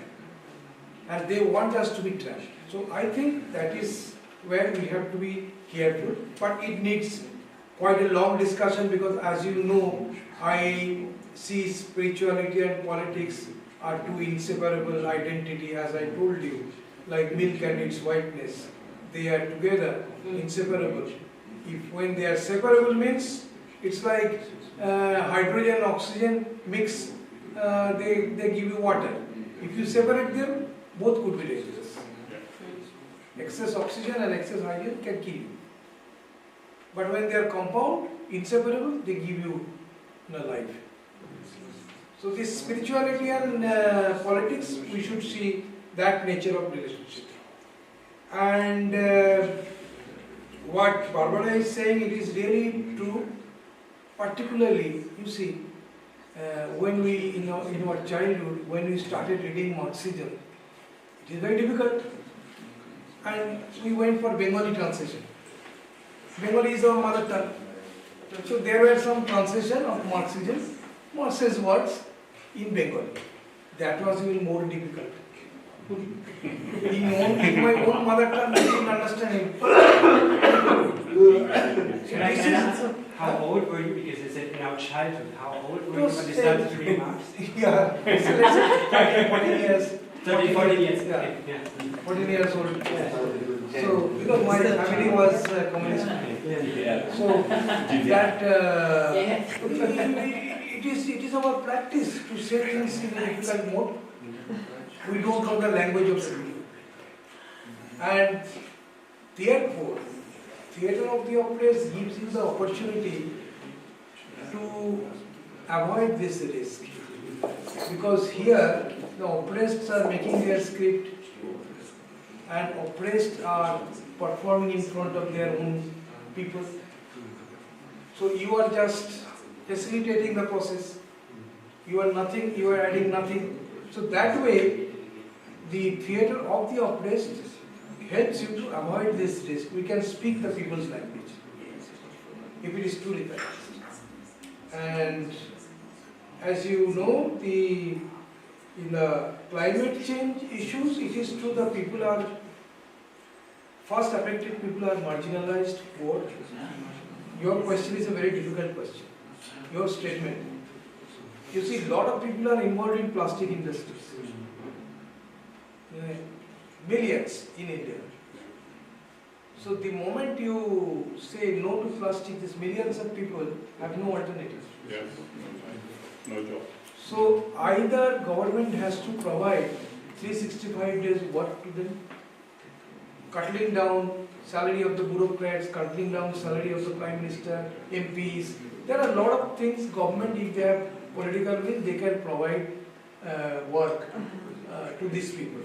and they want us to be trapped. So I think that is where we have to be careful. But it needs quite a long discussion because, as you know, I see spirituality and politics are two inseparable identity, as I told you, like milk and its whiteness. They are together, inseparable. If when they are separable means, it's like hydrogen and oxygen mix, they give you water. If you separate them, both could be dangerous. Excess oxygen and excess hydrogen can kill you. But when they are compound, inseparable, they give you life. So this spirituality and politics, we should see that nature of relationship. And what Barbara is saying, it is really true. Particularly, you see, when we, in our childhood, when we started reading Marxism, it is very difficult. And we went for Bengali translation. Bengali is our mother tongue. So there were some translation of Marxism, Marx's words in Bengali. That was even more difficult. In my own mother tongue, I didn't understand him. Can I ask how old were you? Because it's in our childhood. How old were you when you started to read Marx? Yeah, so let's say 14 years. 30, 40 years. Yeah. 14 years old. Yeah. So, because my family was communist. So, that it is our practice to say things in a difficult mode. We don't know the language of the people. And therefore, theatre of the oppressed gives you the opportunity to avoid this risk. Because here, the oppressed are making their script and oppressed are performing in front of their own people. So you are just facilitating the process. You are nothing, you are adding nothing. So that way, the theatre of the oppressed helps you to avoid this risk. We can speak the people's language, if it is truly practiced. And as you know, in the climate change issues, it is true the people are, first affected people are marginalized, poor. Your question is a very difficult question. Your statement. You see, a lot of people are involved in plastic industries. Millions in India. So the moment you say no to plastic, these millions of people have no alternative. Yes. No job. So either government has to provide 365 days work to them, cutting down salary of the bureaucrats, cutting down salary of the Prime Minister, MPs. There are a lot of things government, if they have political will, they can provide work to these people.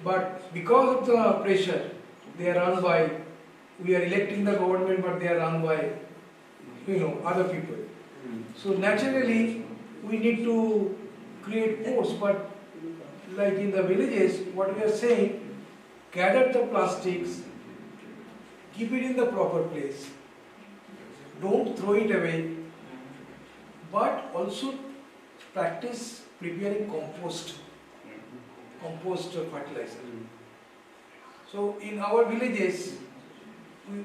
But because of the pressure, they are run by, we are electing the government, but they are run by, other people. So naturally, we need to create force, but like in the villages, what we are saying, gather the plastics, keep it in the proper place, don't throw it away, but also practice preparing compost fertilizer. So in our villages,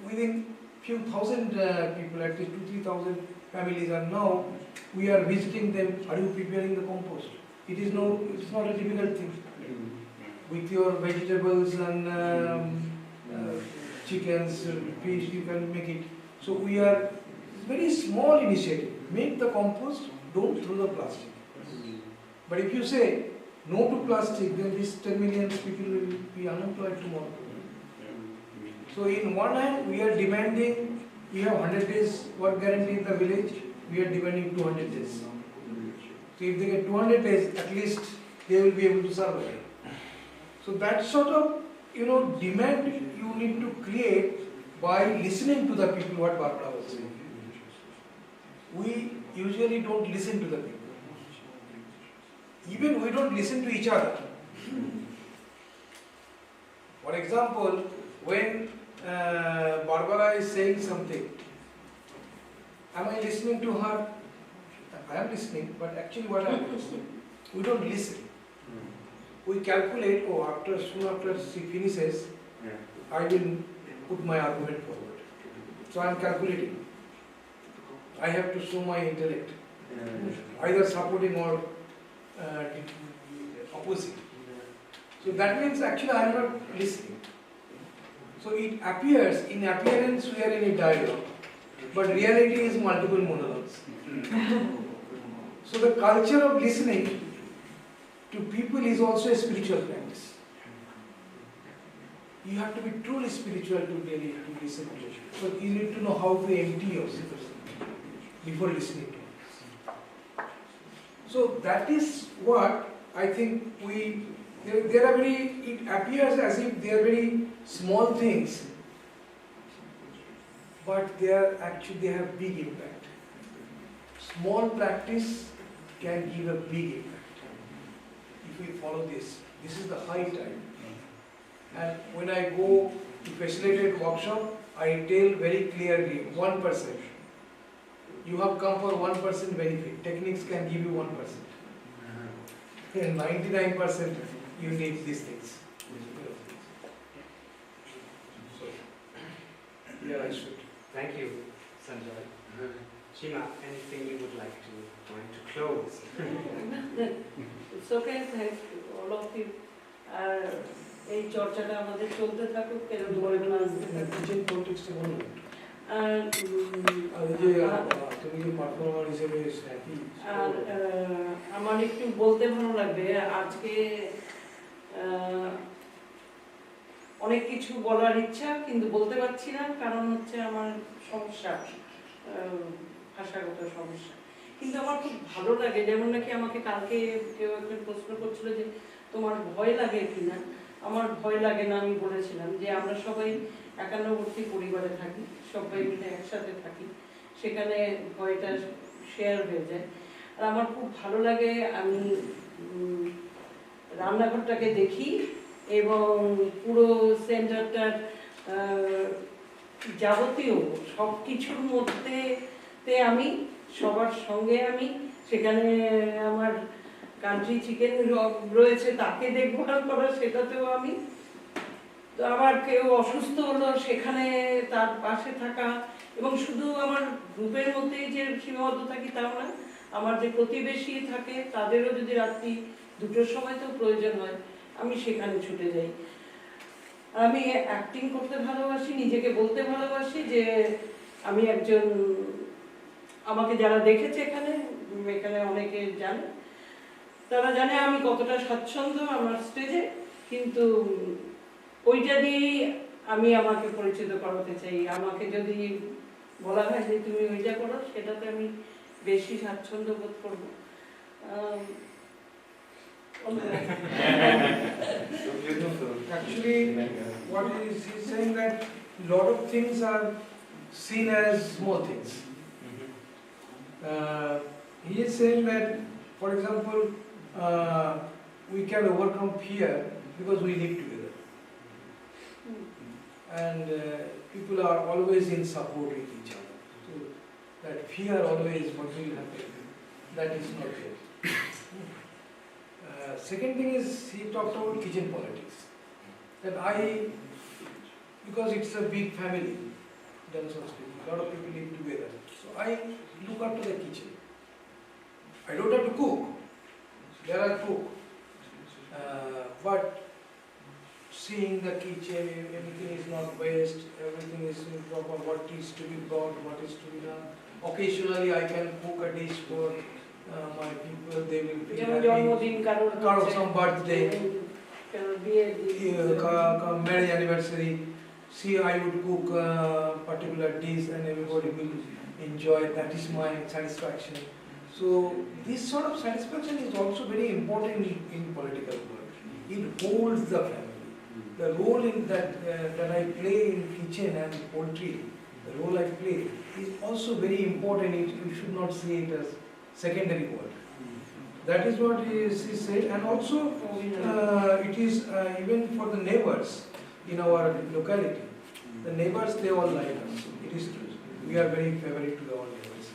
within few thousand people, at least 2,000-3,000 families are now, we are visiting them, are you preparing the compost? It's not a difficult thing. With your vegetables and chickens, fish, you can make it. So we are, very small initiative, make the compost, don't throw the plastic. But if you say no to plastic, then these 10 million people will be unemployed tomorrow. So in one hand, we are demanding, we have 100 days work guarantee in the village, we are demanding 200 days. So if they get 200 days, at least they will be able to survive. So that sort of, demand you need to create by listening to the people, what Barbara was saying. We usually don't listen to the people. Even we don't listen to each other. For example, when Barbara is saying something, am I listening to her? I am listening, but actually what I am listening, we don't listen. We calculate, soon after she finishes, I will put my argument forward. So I am calculating. I have to show my intellect, either supporting or opposing. So that means actually I am not listening. So it appears, in appearance we are in a dialogue, but reality is multiple monologues. So the culture of listening to people is also a spiritual practice. You have to be truly spiritual to really to listen to it. So you need to know how to empty yourself before listening to it. So that is what I think there are it appears as if they are very small things, but they have big impact. Small practice can give a big impact. If we follow this is the high time. And when I go to facilitate workshop, I tell very clearly 1%. You have come for 1% benefit. Techniques can give you 1%. And 99% you need these things. So, yeah, I should. Thank you, Sanjay. Shima, anything you would like to close? It's okay, thanks to all of you. এই চর্চাটা আমাদের চলতে থাকুক কেন kitchen কনটেক্সটে বলুন আর তুমি যে performer হিসেবে আর আমার একটু বলতে ভালো লাগবে আজকে অনেক কিছু বলার ইচ্ছা কিন্তু বলতে পারছি না কারণ হচ্ছে আমার সমস্যা ভাষাগত সমস্যা কিন্তু আমার খুব ভালো লাগে যেমন নাকি আমাকে কালকে কেউ একজন প্রশ্ন করছিল যে তোমার ভয় লাগে কিনা আমার ভয় লাগে না আমি বলেছিলাম যে আমরা সবাই একান্নবর্তী পরিবারে থাকি সবাই মিলে একসাথে থাকি সেখানে ভয়টা শেয়ার হয়ে যায় আর আমার খুব ভালো লাগে আমি রান্নাঘরটাকে দেখি এবং পুরো সেন্টারটার যাবতীয় সব কিছুর মধ্যে আমি সবার সঙ্গে আমি সেখানে আমার কান্ট্রি চিকেন রয়েছে তাকে দেখভাল করা সেটাতেও আমি তো আমার কেউ অসুস্থ হলো সেখানে তার পাশে থাকা, এবং শুধু আমার গ্রুপের মধ্যেই যে সীমাবদ্ধ থাকি তাও না, আমার যে প্রতিবেশী থাকে তাদেরও যদি রাত্রি 2টোর সময় তো প্রয়োজন হয় আমি সেখানে ছুটে যাই। আমি অ্যাক্টিং করতে ভালোবাসি, নিজেকে বলতে ভালোবাসি যে আমি একজন, আমাকে যারা দেখেছে এখানে এখানে অনেকে জানে, তারা জানে আমি কতটা স্বাচ্ছন্দ্য আমার স্টেজে, কিন্তু ওইটা দিয়েই আমি আমাকে পরিচিত করাতে চাই। আমাকে যদি বলা হয় যে তুমি ওইটা করো, সেটাতে আমি বেশি স্বাচ্ছন্দ্য বোধ করবো। Actually, what is he saying that lot of things are seen as small things. He is saying that, for example, we can overcome fear because we live together. And people are always in support with each other. So that fear always what will happen, that is not there. Second thing is he talked about kitchen politics. That because it's a big family, Jana Sanskriti, a lot of people live together. So I look after the kitchen. I don't have to cook. There are cook. But seeing the kitchen, everything is not waste, everything is in proper, what is to be brought, what is to be done. Occasionally I can cook a dish for my people, they will be happy. Some birthday, marriage anniversary. See, I would cook a particular dish and everybody will enjoy. That is my satisfaction. So this sort of satisfaction is also very important in political work. It holds the family. The role in that I play in kitchen and poultry, the role I play is also very important. You should not see it as secondary work. That is what he said, and also it is even for the neighbors in our locality. The neighbors, they all like us. It is true. We are very favorite to our neighbors.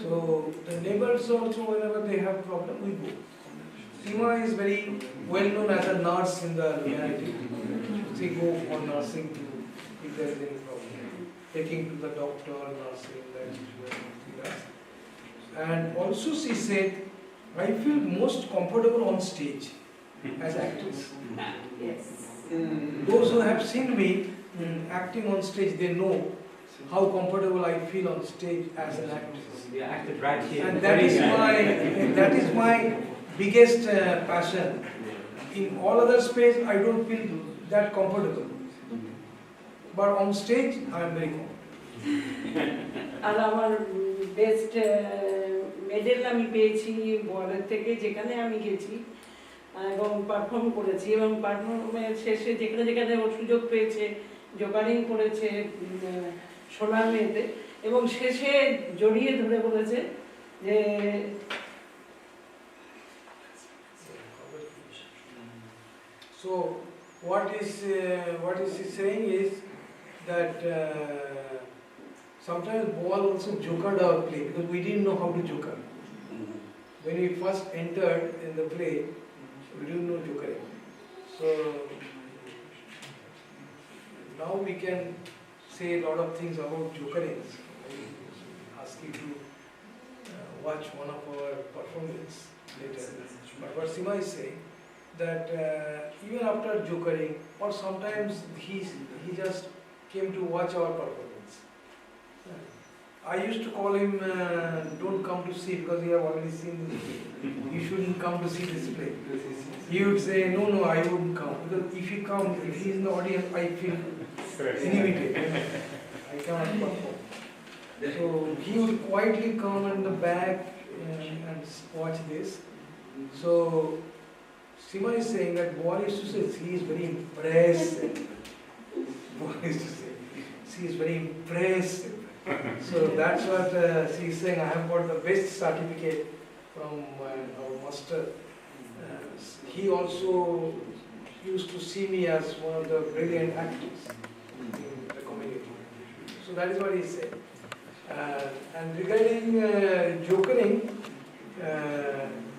So the neighbors also, whenever they have problem, we go. Seema is very well known as a nurse in the locality. She go for nursing to if there is any problem, taking to the doctor, nursing, that is what she does. And also she said, I feel most comfortable on stage as actress. Yes. Those who have seen me acting on stage, they know how comfortable I feel on stage as an actress. You acted right here. And that is my biggest passion. In all other space, I don't feel that comfortable. But on stage, I am very comfortable. আর আমার best medal আমি পেয়েছি বলের থেকে, যেখানে আমি গেছি এবং perform করেছি, এবং পারফর্মের শেষে যেখানে যেখানে ও সুযোগ পেয়েছে, জোকারিং করেছে সোনার মেয়েতে, এবং শেষে জড়িয়ে ধরে বলেছে যে So what is he saying is that sometimes Boal also jokered our play because we didn't know how to joker. When we first entered in the play, we didn't know jokering. So now we can say a lot of things about jokering. I ask you to watch one of our performances later. But what Seema is saying, that even after jokering, or sometimes he just came to watch our performance. I used to call him, don't come to see because you have already seen this play. You shouldn't come to see this play. He would say, no, I wouldn't come. Because if he comes, if he is in the audience, I feel inhibited. I cannot perform. So he would quietly come in the back and watch this. So Seema is saying that Boal used to say, she is very impressive. Boal used to say, she is very impressive. So that's what she is saying. I have got the best certificate from our master. He also used to see me as one of the brilliant actors in the community. So that is what he said. And regarding jokering,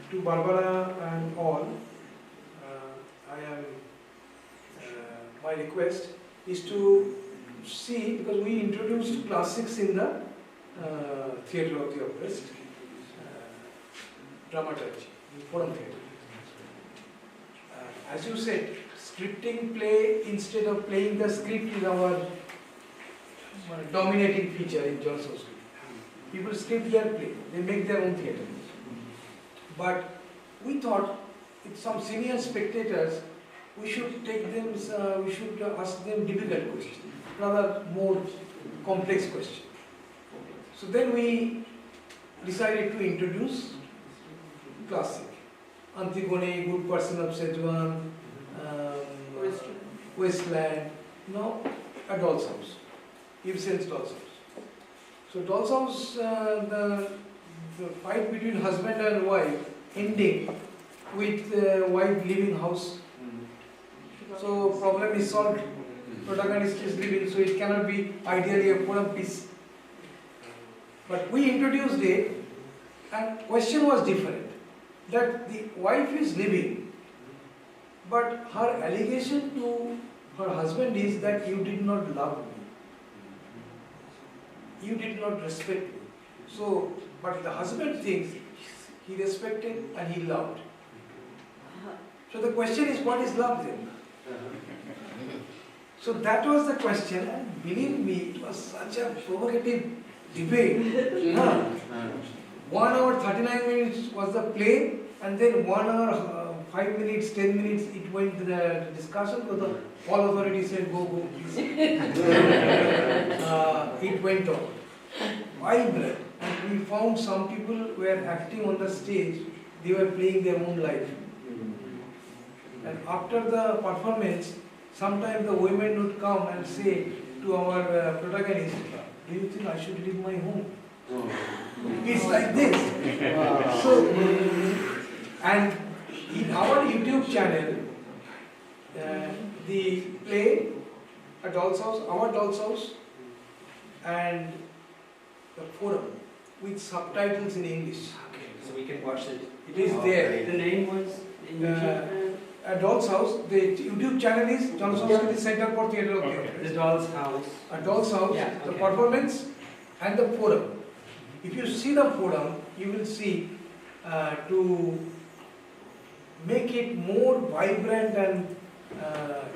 to Barbara and all, I am, my request is to see, because we introduced classics in the theatre of the oppressed, dramaturgy, forum theatre. As you said, scripting play instead of playing the script is our dominating feature in Jana Sanskriti. People script their play, they make their own theatre. But we thought, with some senior spectators, we should take them, we should ask them difficult questions, rather more complex questions. So then we decided to introduce classic. Antigone, Good Person of Szechuan, Wasteland, now a Doll's House, Ibsen's Doll's House. So Doll's House, the fight between husband and wife ending with wife leaving house. So problem is solved, protagonist is leaving, so it cannot be ideally a forum piece. But we introduced it and question was different, that the wife is leaving, but her allegation to her husband is that you did not love me, you did not respect me. So, but the husband thinks he respected and he loved. So the question is, what is love then? So that was the question, and believe me, it was such a provocative debate. 1 hour 39 minutes was the play, and then 1 hour 5 minutes, 10 minutes it went to the discussion, so the all authorities said go, please. It went on. Vibrant. And we found some people were acting on the stage, they were playing their own life. And after the performance, sometimes the women would come and say to our protagonist, do you think I should leave my home? It's like this. Wow. So, and in our YouTube channel, the play, A Doll's House, Our Doll's House, and the forum with subtitles in English. Okay, so we can watch it. It is there. The name was in YouTube? A Doll's House. The YouTube channel is Jana Sanskriti Center for Theatre of the Opera. The Doll's House. A Doll's House, Yeah, the okay. performance, and the forum. If you see the forum, you will see to make it more vibrant and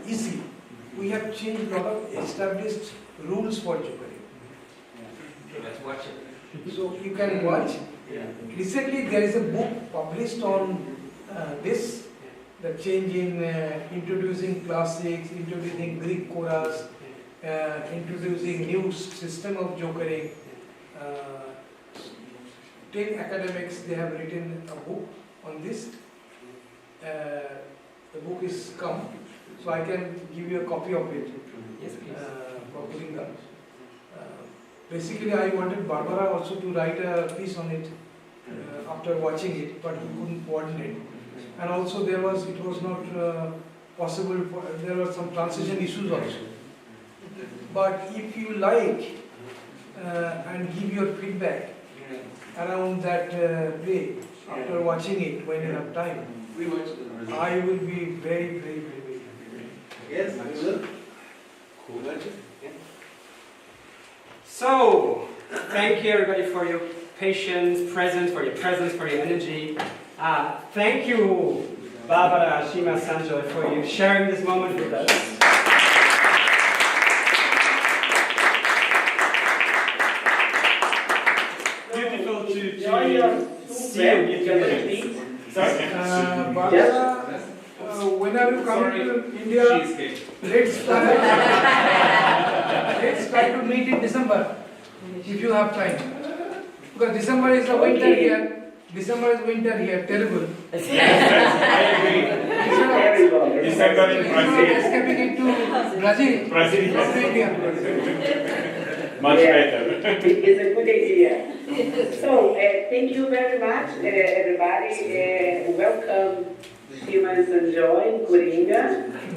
easy, we have changed a lot of established rules for jokery. Let's watch it. So you can watch. Yeah. Recently there is a book published on this, the change in introducing classics, introducing Greek chorus, introducing new system of jokering. 10 academics, they have written a book on this. The book is come, so I can give you a copy of it. Yes, please. For Kuringa. Basically, I wanted Barbara also to write a piece on it after watching it, but we couldn't coordinate. And also it was not possible, there were some transition issues also. But if you like and give your feedback around that play, after watching it when you have time, I will be very, very, very, very happy. Yes, we will. So, thank you everybody for your patience, for your presence, for your energy. Thank you, Barbara, Shima, Sanjoy, for you sharing this moment with us. Beautiful to see you. Sorry? Barbara, when are you coming to India? Let's try to meet in December, if you have time. Because December is the winter here. December is winter here, terrible. I agree. December in Brazil. Escaping into Brazil. Brazil. Not to India. Much better. It's a good idea. So, thank you very much, everybody. Welcome, Shima and Joy, Coringa.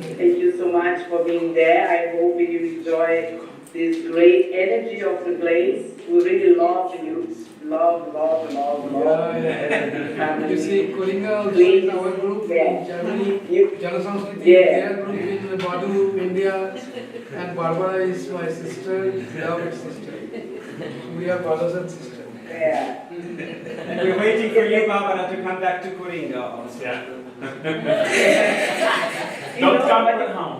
Thank you so much for being there. I hope you enjoy this great energy of the place. We really love you. Love. family. You see, Koringa also Please. in our group Yeah. in Germany, You- Jana Sanskriti, Yeah. their group in Badu, India, and Barbara is my sister, beloved sister. We are brothers and sisters. Yeah. We're waiting for you, Barbara, to come back to Koringa also. Yeah. You Don't know, come but, for now.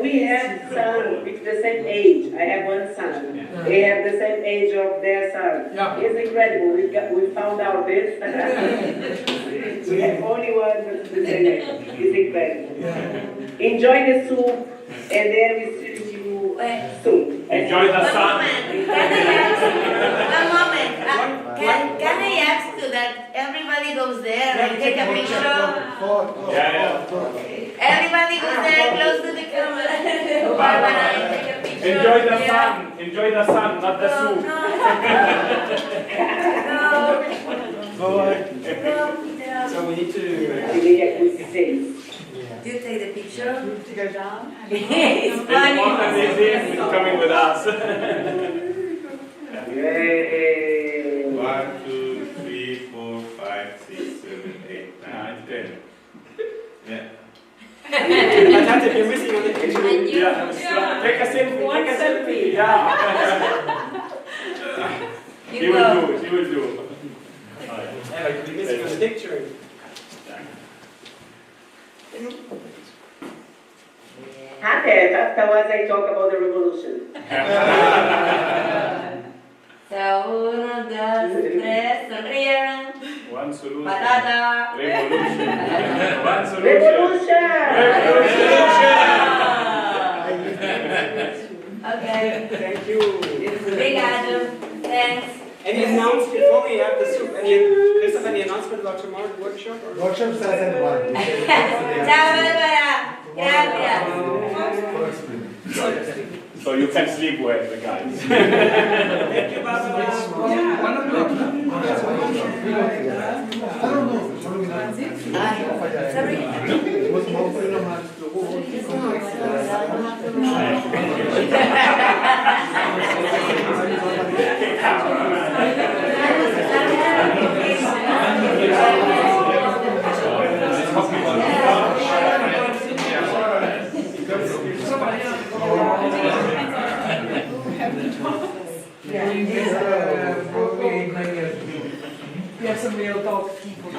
we have sons with the same age. I have one son. They have the same age of their son. Yeah. It's incredible. We found out this. We have only one with the same age. It's incredible. Yeah. Enjoy the soup, and then we see you soon. Enjoy the sun. One moment. Can I ask you that everybody goes there and take a picture? Yeah. Everybody goes there close to the camera. Barbara, take a picture. Enjoy the Yeah. sun. Enjoy the sun, not the soup. No. So we need to. Do you take the picture? To go down. It's It's important is this coming with us. Yay. 1, 2, 3, 4, 5, 6, 7, 8, 9, 10. Yeah. Tante, you're missing on the picture. And you? Yeah. Take a selfie. Take a selfie. Yeah. He You will go. do it. He will do it. Yeah, like you're missing on the picture. After was I talk about the revolution. So, 1, 2, 3, sonríen. One solution. Patata. Revolution. One solution. Revolution! Okay. Thank you. Obrigado. Thanks. Any announcement before we have the soup? Christoph, any announcement about tomorrow's workshop? Or? Workshop starts at 1. Ciao, Barbara. Gracias. So you can sleep well, the guys. Thank you, Barbara. 1 o'clock. I don't know. Sorry. Was more for your hands to hold. We have some real talk people.